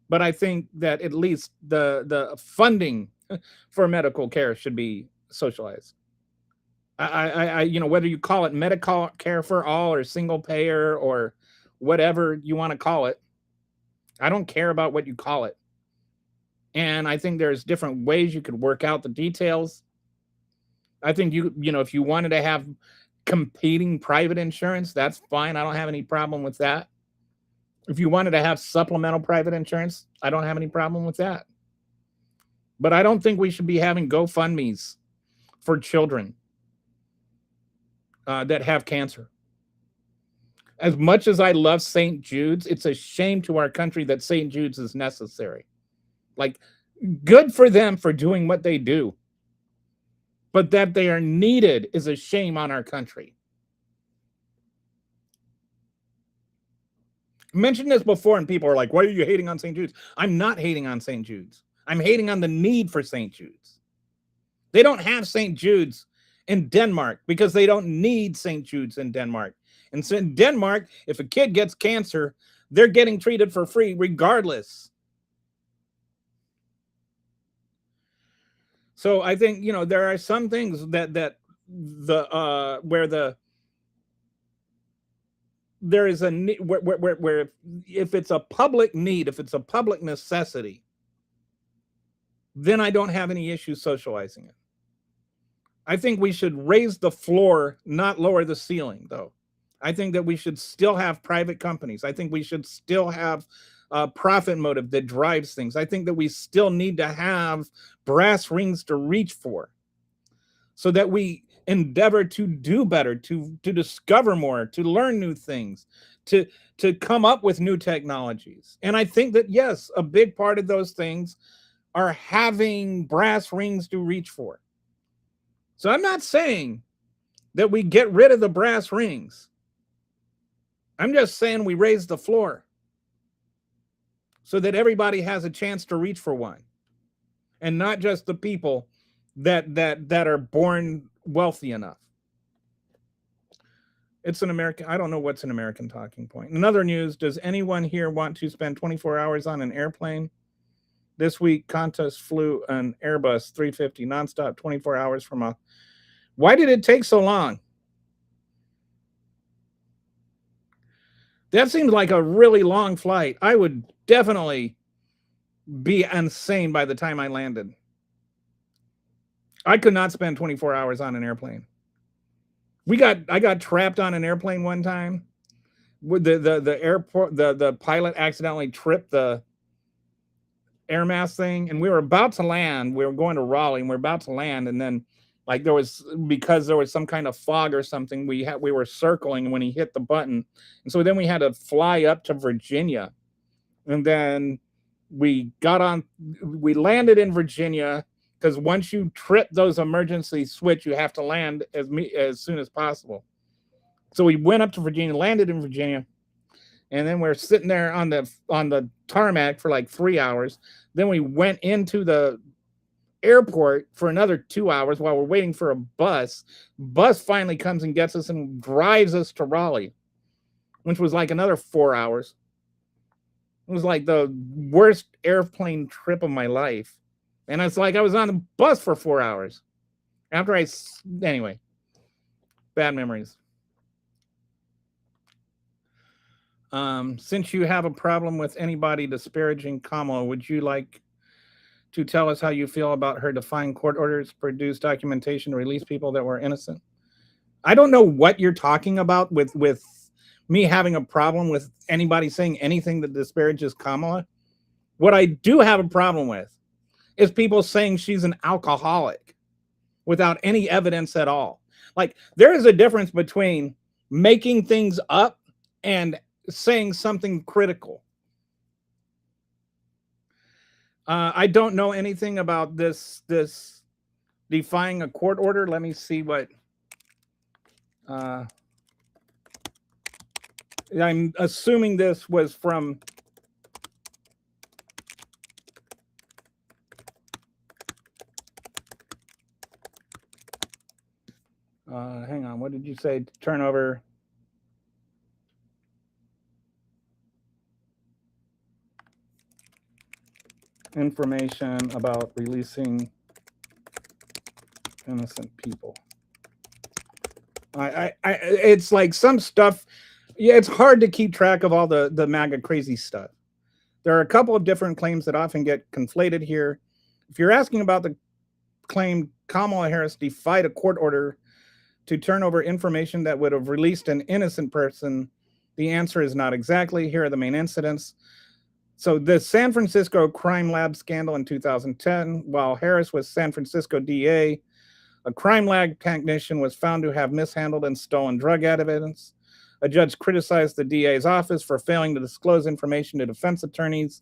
but I think that at least the funding for medical care should be socialized. Whether you call it medical care for all or single payer or whatever you want to call it, I don't care about what you call it. And I think there's different ways you could work out the details. I think if you wanted to have competing private insurance, that's fine. I don't have any problem with that. If you wanted to have supplemental private insurance, I don't have any problem with that. But I don't think we should be having GoFundMe's for children that have cancer. As much as I love St. Jude's, it's a shame to our country that St. Jude's is necessary. Like, good for them for doing what they do. But that they are needed is a shame on our country. I mentioned this before, and people are like, why are you hating on St. Jude's? I'm not hating on St. Jude's. I'm hating on the need for St. Jude's. They don't have St. Jude's in Denmark because they don't need St. Jude's in Denmark. And so in Denmark, if a kid gets cancer, they're getting treated for free regardless. So I think, there are some things that there is a need where if it's a public need, if it's a public necessity, then I don't have any issues socializing it. I think we should raise the floor, not lower the ceiling, though. I think that we should still have private companies. I think we should still have a profit motive that drives things. I think that we still need to have brass rings to reach for so that we endeavor to do better, to discover more, to learn new things, to come up with new technologies. And I think that, yes, a big part of those things are having brass rings to reach for. So I'm not saying that we get rid of the brass rings. I'm just saying we raise the floor so that everybody has a chance to reach for one, and not just the people that are born wealthy enough. It's an American. I don't know what's an American talking point. In other news, does anyone here want to spend 24 hours on an airplane? This week, Qantas flew an Airbus 350 nonstop 24 hours from a. Why did it take so long? That seems like a really long flight. I would definitely be insane by the time I landed. I could not spend 24 hours on an airplane. I got trapped on an airplane one time. The airport, the pilot accidentally tripped the air mask thing, and we were about to land. We were going to Raleigh, and we were about to land, and then because there was some kind of fog or something, we were circling when he hit the button, and so then we had to fly up to Virginia, and then we landed in Virginia, because once you trip those emergency switch, you have to land as soon as possible. So we went up to Virginia, landed in Virginia, and then we're sitting there on the tarmac for like 3 hours. Then we went into the airport for another 2 hours while we're waiting for a bus. Bus finally comes and gets us and drives us to Raleigh, which was like another 4 hours. It was like the worst airplane trip of my life. And it's like I was on the bus for 4 hours. Anyway, bad memories. Since you have a problem with anybody disparaging Kamala, would you like to tell us how you feel about her defying court orders, produce documentation to release people that were innocent? I don't know what you're talking about with me having a problem with anybody saying anything that disparages Kamala. What I do have a problem with is people saying she's an alcoholic without any evidence at all. Like, there is a difference between making things up and saying something critical. I don't know anything about this defying a court order. Let me see what. I'm assuming this was from. Hang on. What did you say? Turnover. Information about releasing innocent people. It's like some stuff. Yeah, it's hard to keep track of all the MAGA crazy stuff. There are a couple of different claims that often get conflated here. If you're asking about the claim Kamala Harris defied a court order to turn over information that would have released an innocent person, the answer is not exactly. Here are the main incidents. So the San Francisco crime lab scandal in 2010, while Harris was San Francisco DA, a crime lab technician was found to have mishandled and stolen drug evidence. A judge criticized the DA's office for failing to disclose information to defense attorneys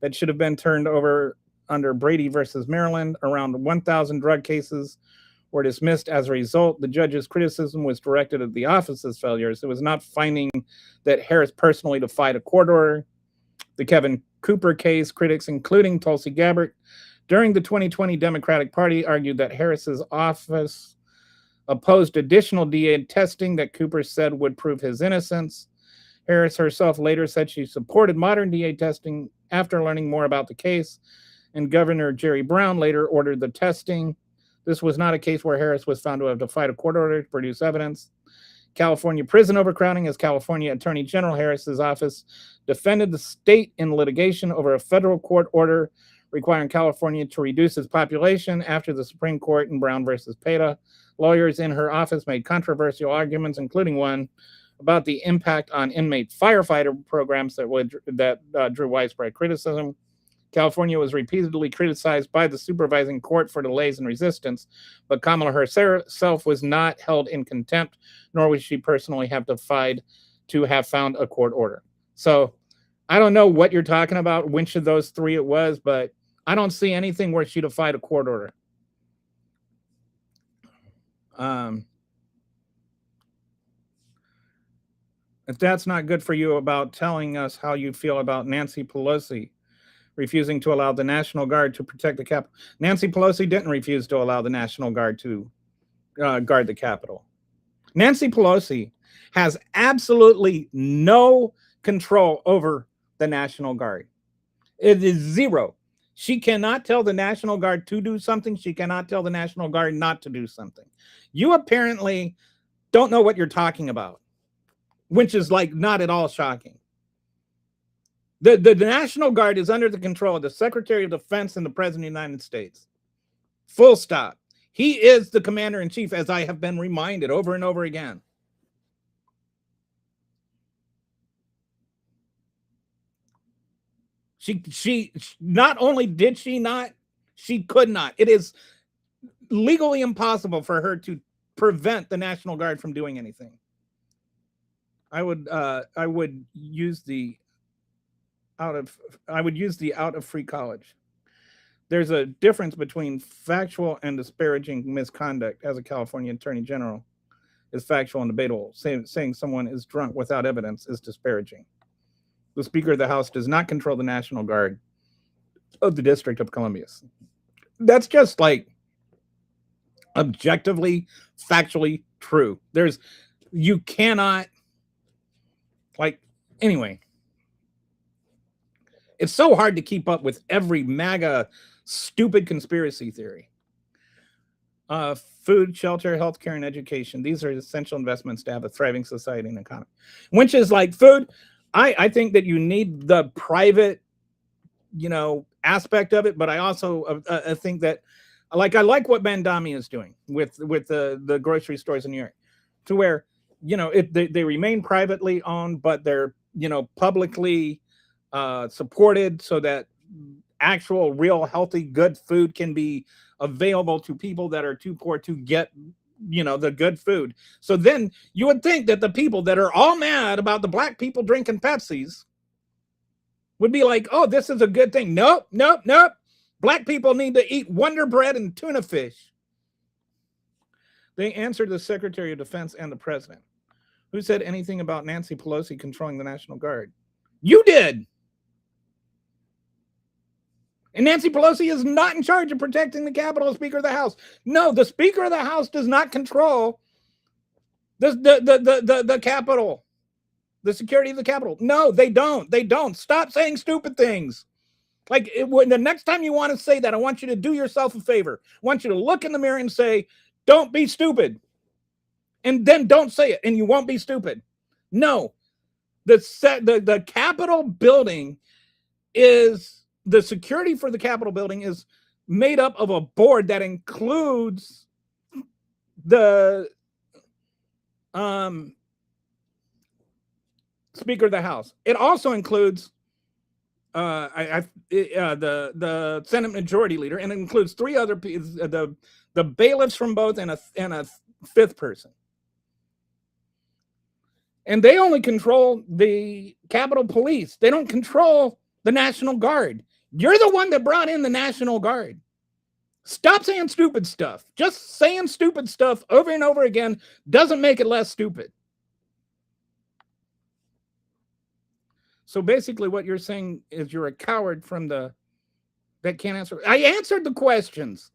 that should have been turned over under Brady versus Maryland. Around 1,000 drug cases were dismissed as a result. The judge's criticism was directed at the office's failures. It was not finding that Harris personally defied a court order. The Kevin Cooper case, critics, including Tulsi Gabbard, during the 2020 Democratic Party, argued that Harris's office opposed additional DA testing that Cooper said would prove his innocence. Harris herself later said she supported modern DA testing after learning more about the case, and Governor Jerry Brown later ordered the testing. This was not a case where Harris was found to have defied a court order to produce evidence. California prison overcrowding. As California Attorney General, Harris's office defended the state in litigation over a federal court order requiring California to reduce its population after the Supreme Court in Brown versus Peta. Lawyers in her office made controversial arguments, including one about the impact on inmate firefighter programs that drew widespread criticism. California was repeatedly criticized by the supervising court for delays and resistance, but Kamala herself was not held in contempt, nor would she personally have defied to have found a court order. So I don't know what you're talking about, which of those three it was, but I don't see anything where she defied a court order. If that's not good for you about telling us how you feel about Nancy Pelosi refusing to allow the National Guard to protect the Capitol. Nancy Pelosi didn't refuse to allow the National Guard to guard the Capitol. Nancy Pelosi has absolutely no control over the National Guard. It is zero. She cannot tell the National Guard to do something. She cannot tell the National Guard not to do something. You apparently don't know what you're talking about, which is like not at all shocking. The National Guard is under the control of the Secretary of Defense and the President of the United States. Full stop. He is the commander-in-chief, as I have been reminded over and over again. She not only did she not, she could not. It is legally impossible for her to prevent the National Guard from doing anything. I would use the out of free college. There's a difference between factual and disparaging misconduct. As a California Attorney General, is factual and debatable. Saying someone is drunk without evidence is disparaging. The Speaker of the House does not control the National Guard of the District of Columbia. That's just like objectively, factually true. You cannot, like, anyway. It's so hard to keep up with every MAGA stupid conspiracy theory. Food, shelter, healthcare, and education. These are essential investments to have a thriving society and economy. Which is like food. I think that you need the private, aspect of it, but I also think that, I like what Bandami is doing with the grocery stores in New York, to where, they remain privately owned, but they're, publicly supported so that actual, real, healthy, good food can be available to people that are too poor to get, the good food. So then you would think that the people that are all mad about the black people drinking Pepsis would be like, oh, this is a good thing. Nope. Black people need to eat Wonder Bread and tuna fish. They answered the Secretary of Defense and the President. Who said anything about Nancy Pelosi controlling the National Guard? You did. And Nancy Pelosi is not in charge of protecting the Capitol, Speaker of the House. No, the Speaker of the House does not control The Capitol, the security of the Capitol. No, they don't. They don't. Stop saying stupid things. Like when the next time you want to say that, I want you to do yourself a favor. I want you to look in the mirror and say, "Don't be stupid," and then don't say it, and you won't be stupid. No, the Capitol building is the security for the Capitol building is made up of a board that includes the Speaker of the House. It also includes the Senate Majority Leader, and it includes three other the bailiffs from both and a fifth person. And they only control the Capitol Police. They don't control the National Guard. You're the one that brought in the National Guard. Stop saying stupid stuff. Just saying stupid stuff over and over again doesn't make it less stupid. So basically what you're saying is you're a coward that can't answer. I answered the questions.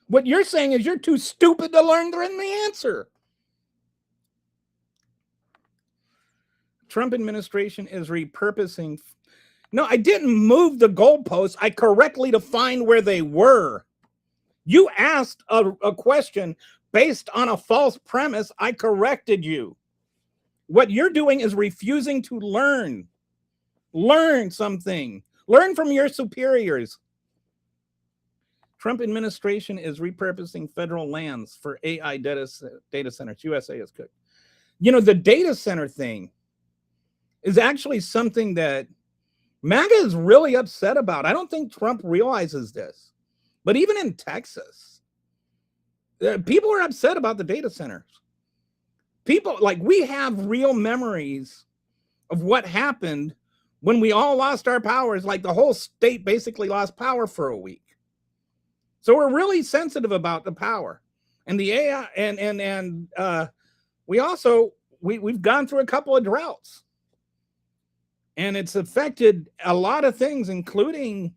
What you're saying is you're too stupid to learn the answer. Trump administration is repurposing. No, I didn't move the goalposts. I correctly defined where they were. You asked a question based on a false premise. I corrected you. What you're doing is refusing to learn. Learn something. Learn from your superiors. Trump administration is repurposing federal lands for AI data centers. USA is cooked. You know, the data center thing is actually something that MAGA is really upset about. I don't think Trump realizes this. But even in Texas, people are upset about the data centers. People, like, we have real memories of what happened when we all lost our powers. Like, the whole state basically lost power for a week. So we're really sensitive about the power and the AI, and we've gone through a couple of droughts, and it's affected a lot of things, including,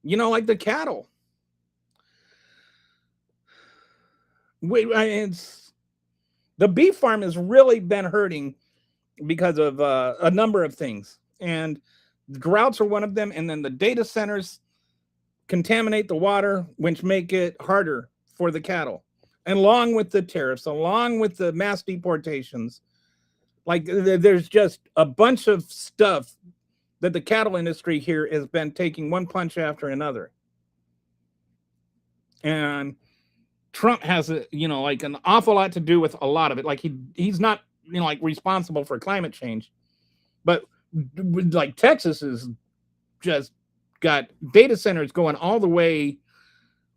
you know, like the cattle. The beef farm has really been hurting because of a number of things, and droughts are one of them. And then the data centers contaminate the water, which make it harder for the cattle. And along with the tariffs, along with the mass deportations, like there's just a bunch of stuff that the cattle industry here has been taking one punch after another. And Trump has like an awful lot to do with a lot of it. Like he's not, like responsible for climate change, but like Texas is just got data centers going all the way,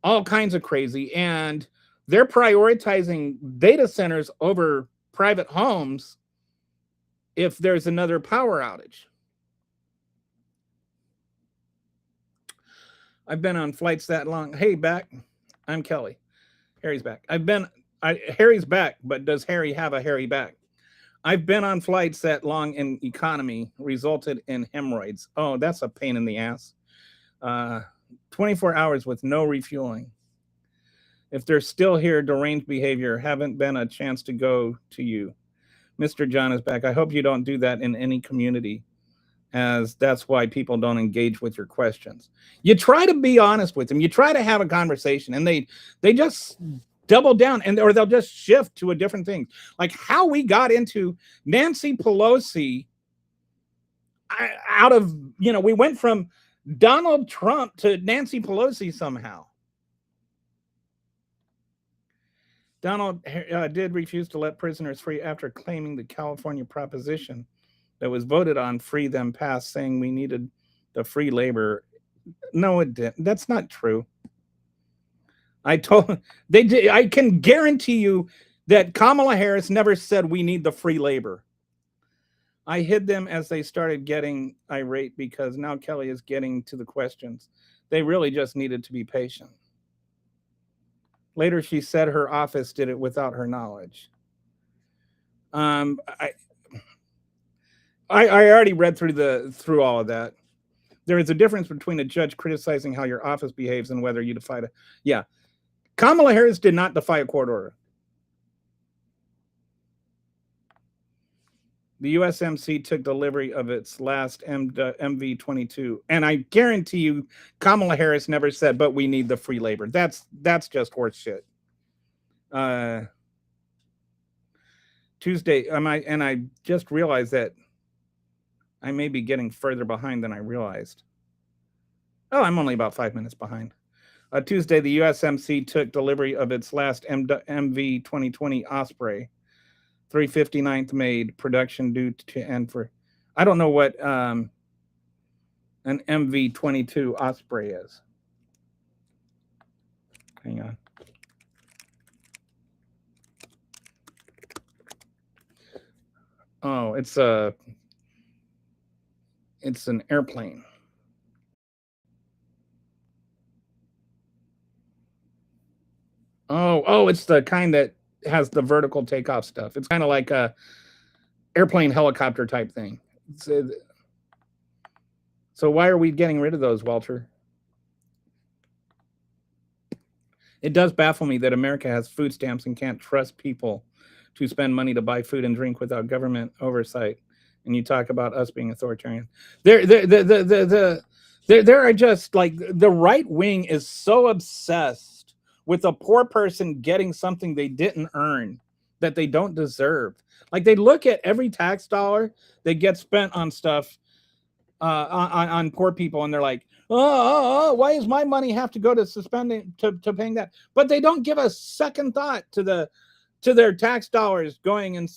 all kinds of crazy. And they're prioritizing data centers over private homes if there's another power outage. I've been on flights that long. Hey, back. I'm Kelly. Harry's back. Harry's back, but does Harry have a Harry back? I've been on flights that long in economy resulted in hemorrhoids. Oh, that's a pain in the ass. 24 hours with no refueling. If they're still here, deranged behavior, haven't been a chance to go to you. Mr. John is back. I hope you don't do that in any community, as that's why people don't engage with your questions. You try to be honest with them. You try to have a conversation, and they just double down, or they'll just shift to a different thing. Like how we got into Nancy Pelosi out of, we went from Donald Trump to Nancy Pelosi somehow. Donald did refuse to let prisoners free after claiming the California proposition that was voted on free them passed, saying we needed the free labor. No, it didn't. That's not true. I can guarantee you that Kamala Harris never said we need the free labor. I hid them as they started getting irate because now Kelly is getting to the questions. They really just needed to be patient. Later, she said her office did it without her knowledge. I already read through all of that. There is a difference between a judge criticizing how your office behaves and whether you defy it. Yeah. Kamala Harris did not defy a court order. The USMC took delivery of its last MV-22, and I guarantee you, Kamala Harris never said, "But we need the free labor." That's just horse shit. Tuesday, I just realized that I may be getting further behind than I realized. Oh, I'm only about 5 minutes behind. Tuesday, the USMC took delivery of its last MV 2020 Osprey, 359th made, production due to end for. I don't know what an MV 22 Osprey is. Hang on. Oh, it's an airplane. Oh, it's the kind that has the vertical takeoff stuff. It's kind of like a airplane helicopter type thing. So why are we getting rid of those, Walter? It does baffle me that America has food stamps and can't trust people to spend money to buy food and drink without government oversight. And you talk about us being authoritarian. There are just like the right wing is so obsessed with a poor person getting something they didn't earn, that they don't deserve. Like they look at every tax dollar that gets spent on stuff on poor people, and they're like, why does my money have to go to suspending to paying that? But they don't give a second thought to their tax dollars going and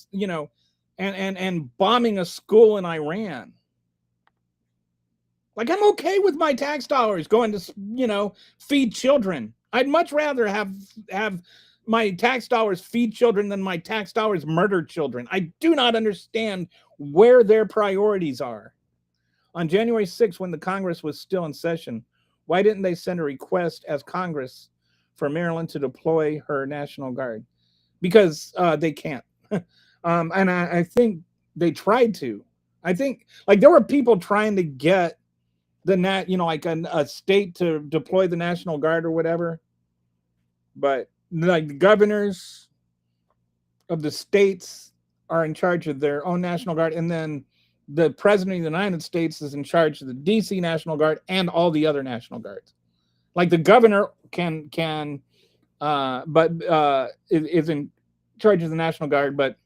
and bombing a school in Iran. Like, I'm okay with my tax dollars going to feed children. I'd much rather have my tax dollars feed children than my tax dollars murder children. I do not understand where their priorities are. On January 6th, when the Congress was still in session, why didn't they send a request as Congress for Maryland to deploy her National Guard? Because they can't. And I think they tried to. I think like there were people trying to get a state to deploy the National Guard or whatever. But like the governors of the states are in charge of their own National Guard, and then the president of the United States is in charge of the DC National Guard and all the other National Guards. Like the governor is in charge of the National Guard, but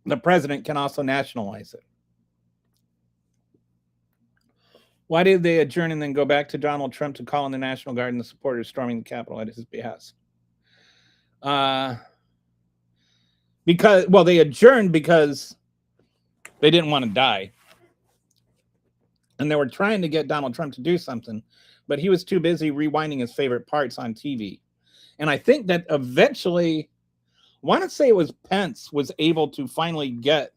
the president can also nationalize it. Why did they adjourn and then go back to Donald Trump to call on the National Guard and the supporters storming the Capitol at his behest? They adjourned because they didn't want to die. And they were trying to get Donald Trump to do something, but he was too busy rewinding his favorite parts on TV. And I think that eventually, I want to say it was Pence was able to finally get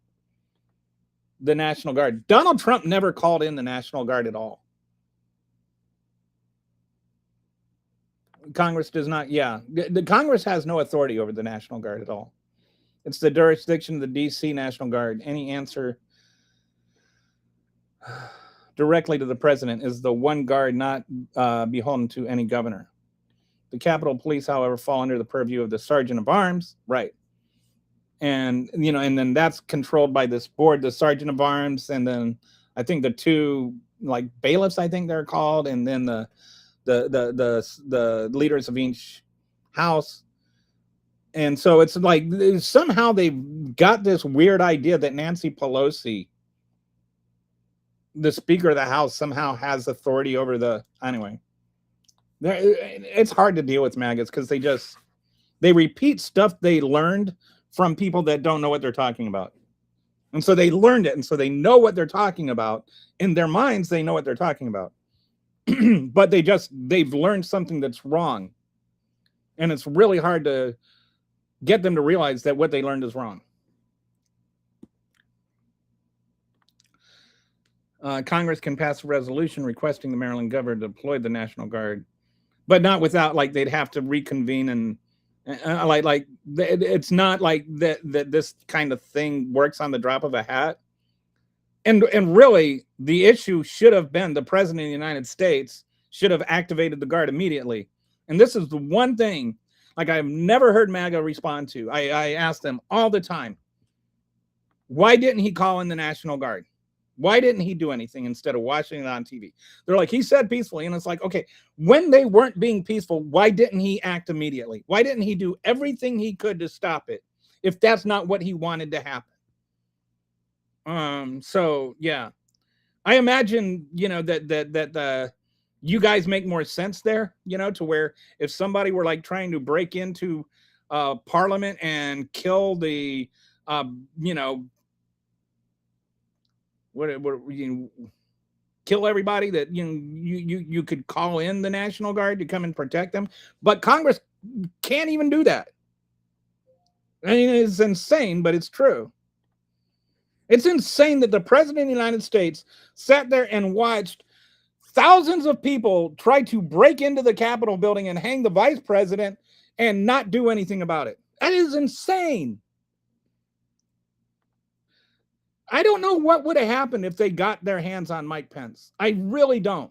the National Guard. Donald Trump never called in the National Guard at all. Congress does not. Yeah, the Congress has no authority over the National Guard at all. It's the jurisdiction of the DC National Guard. Any answer directly to the president is the one guard not beholden to any governor. The Capitol Police, however, fall under the purview of the Sergeant of Arms, right? And and then that's controlled by this board, the Sergeant of Arms, and then I think the two like bailiffs, I think they're called, and then the leaders of each house. And so it's like somehow they've got this weird idea that Nancy Pelosi, the Speaker of the House, somehow has authority over the. Anyway, it's hard to deal with maggots because they repeat stuff they learned from people that don't know what they're talking about. And so they learned it, and so they know what they're talking about. In their minds, they know what they're talking about. But they've learned something that's wrong. And it's really hard to get them to realize that what they learned is wrong. Congress can pass a resolution requesting the Maryland governor to deploy the National Guard, but not without they'd have to reconvene and it's not like that this kind of thing works on the drop of a hat. And really, the issue should have been the president of the United States should have activated the Guard immediately. And this is the one thing I've never heard MAGA respond to. I ask them all the time, Why didn't he call in the National Guard? Why didn't he do anything instead of watching it on TV? They're like, he said peacefully. And it's like, okay, when they weren't being peaceful, why didn't he act immediately? Why didn't he do everything he could to stop it if that's not what he wanted to happen? So yeah, I imagine, that you guys make more sense there, to where if somebody were like trying to break into Parliament and kill the, uh, you know, what kill everybody, that you could call in the National Guard to come and protect them, but Congress can't even do that. I mean, it's insane, but it's true. It's insane that the president of the United States sat there and watched thousands of people try to break into the Capitol building and hang the vice president and not do anything about it. That is insane. I don't know what would have happened if they got their hands on Mike Pence. I really don't.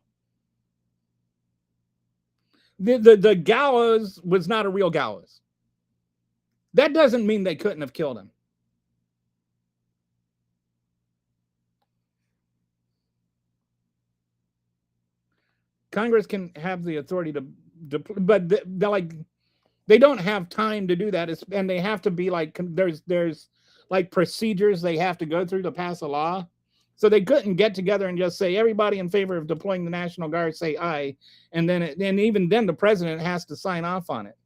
The gallows was not a real gallows. That doesn't mean they couldn't have killed him. Congress can have the authority to but they're like, they don't have time to do that. And they have to be like, there's like procedures they have to go through to pass a law. So they couldn't get together and just say, everybody in favor of deploying the National Guard, say aye. And then, and even then the president has to sign off on it.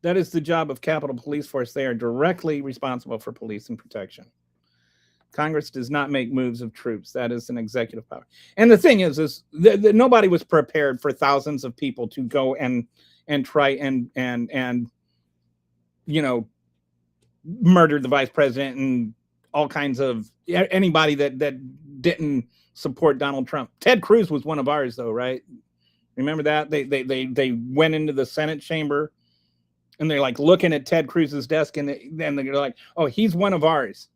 That is the job of Capitol Police Force. They are directly responsible for police and protection. Congress does not make moves of troops. That is an executive power. And the thing is nobody was prepared for thousands of people to go and try and murder the vice president and all kinds of anybody that didn't support Donald Trump. Ted Cruz was one of ours, though, right? Remember that? They went into the Senate chamber and they're like looking at Ted Cruz's desk, and then they're like, oh, he's one of ours.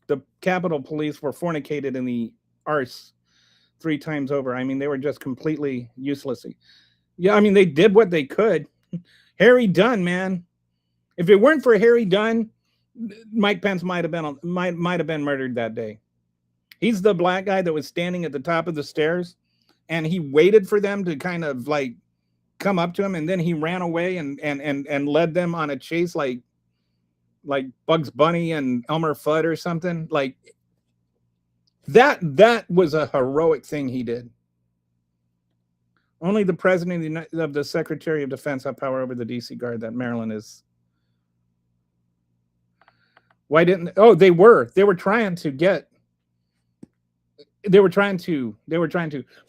The Capitol Police were fornicated in the arse 3 times over. I mean, they were just completely useless. Yeah, I mean, they did what they could. Harry Dunn, man. If it weren't for Harry Dunn, Mike Pence might have been murdered that day. He's the black guy that was standing at the top of the stairs, and he waited for them to kind of like come up to him, and then he ran away and led them on a chase like Bugs Bunny and Elmer Fudd or something. Like that was a heroic thing he did. Only the president of the Secretary of Defense have power over the DC Guard. That Maryland is. Why didn't? Oh, they were trying to.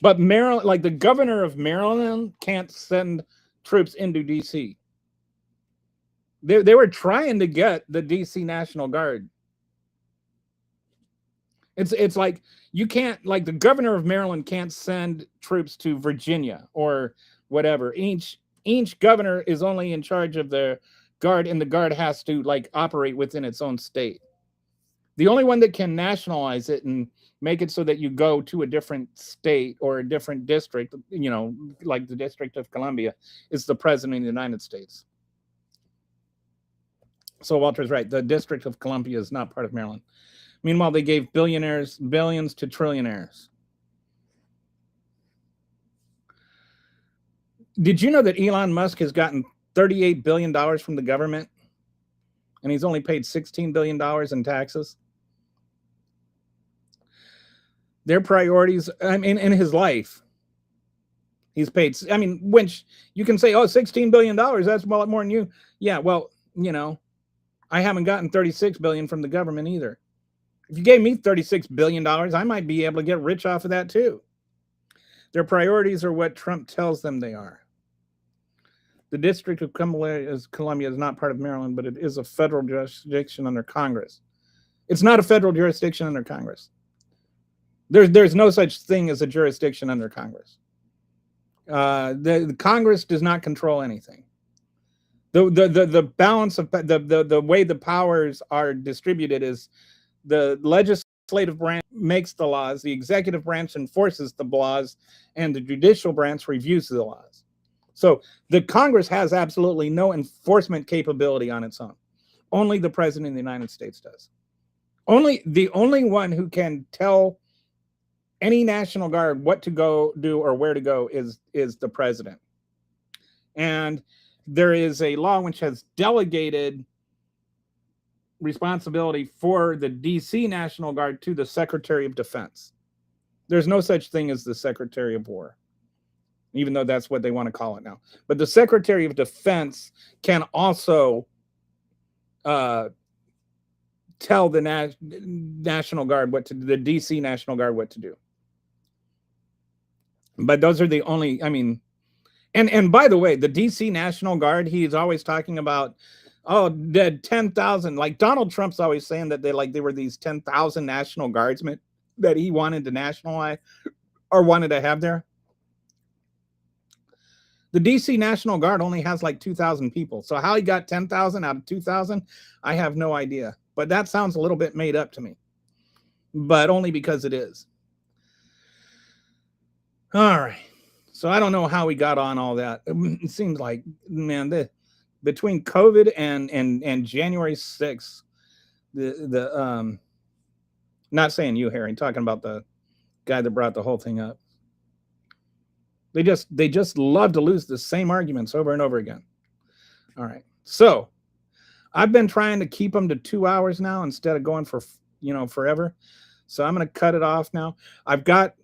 But Maryland, like the governor of Maryland, can't send troops into DC. They were trying to get the DC National Guard. It's like you can't, like the governor of Maryland can't send troops to Virginia or whatever. Each governor is only in charge of the guard, and the guard has to like operate within its own state. The only one that can nationalize it and make it so that you go to a different state or a different district, like the District of Columbia, is the president of the United States. So Walter's right. The District of Columbia is not part of Maryland. Meanwhile, they gave billions to trillionaires. Did you know that Elon Musk has gotten $38 billion from the government, and he's only paid $16 billion in taxes? Their priorities, I mean, in his life, he's paid, I mean, which you can say, oh, $16 billion, that's a lot more than you. Yeah, well, I haven't gotten $36 billion from the government either. If you gave me $36 billion, I might be able to get rich off of that too. Their priorities are what Trump tells them they are. The District of Columbia is not part of Maryland, but it is a federal jurisdiction under Congress. It's not a federal jurisdiction under Congress. There's no such thing as a jurisdiction under Congress. The Congress does not control anything. The balance of the way the powers are distributed is the legislative branch makes the laws, the executive branch enforces the laws, and the judicial branch reviews the laws. So the Congress has absolutely no enforcement capability on its own. Only the President of the United States does. The only one who can tell any National Guard what to go do or where to go is the President. And there is a law which has delegated responsibility for the DC National Guard to the Secretary of Defense. There's no such thing as the Secretary of War, even though that's what they want to call it now. But the Secretary of Defense can also tell the National Guard what to do, the DC National Guard what to do. But those are the only, I mean, and by the way, the DC National Guard, he's always talking about, oh, dead 10,000. Like Donald Trump's always saying that they were these 10,000 National Guardsmen that he wanted to nationalize or wanted to have there. The DC National Guard only has like 2,000 people. So how he got 10,000 out of 2,000, I have no idea. But that sounds a little bit made up to me. But only because it is. All right. So I don't know how we got on all that. It seems like, man, between COVID and January 6th, not saying you, Harry, talking about the guy that brought the whole thing up. They just love to lose the same arguments over and over again. All right. So I've been trying to keep them to 2 hours now instead of going for, forever. So I'm going to cut it off now. I've got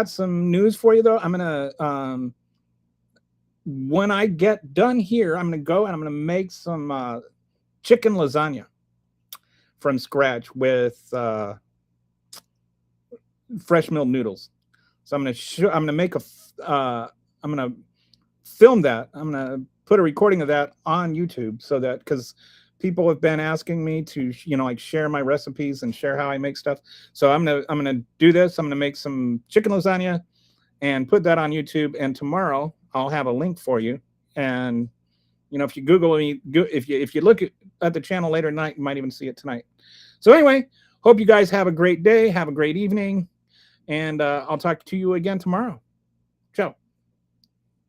some news for you though. I'm going to, when I get done here, I'm going to go and I'm going to make some chicken lasagna from scratch with fresh milled noodles. So I'm going to make I'm going to film that. I'm going to put a recording of that on YouTube so that, because people have been asking me to, share my recipes and share how I make stuff. So I'm going to do this. I'm going to make some chicken lasagna and put that on YouTube. And tomorrow I'll have a link for you. And, if you Google me, if you look at the channel later tonight, you might even see it tonight. So anyway, hope you guys have a great day. Have a great evening. And I'll talk to you again tomorrow. Ciao.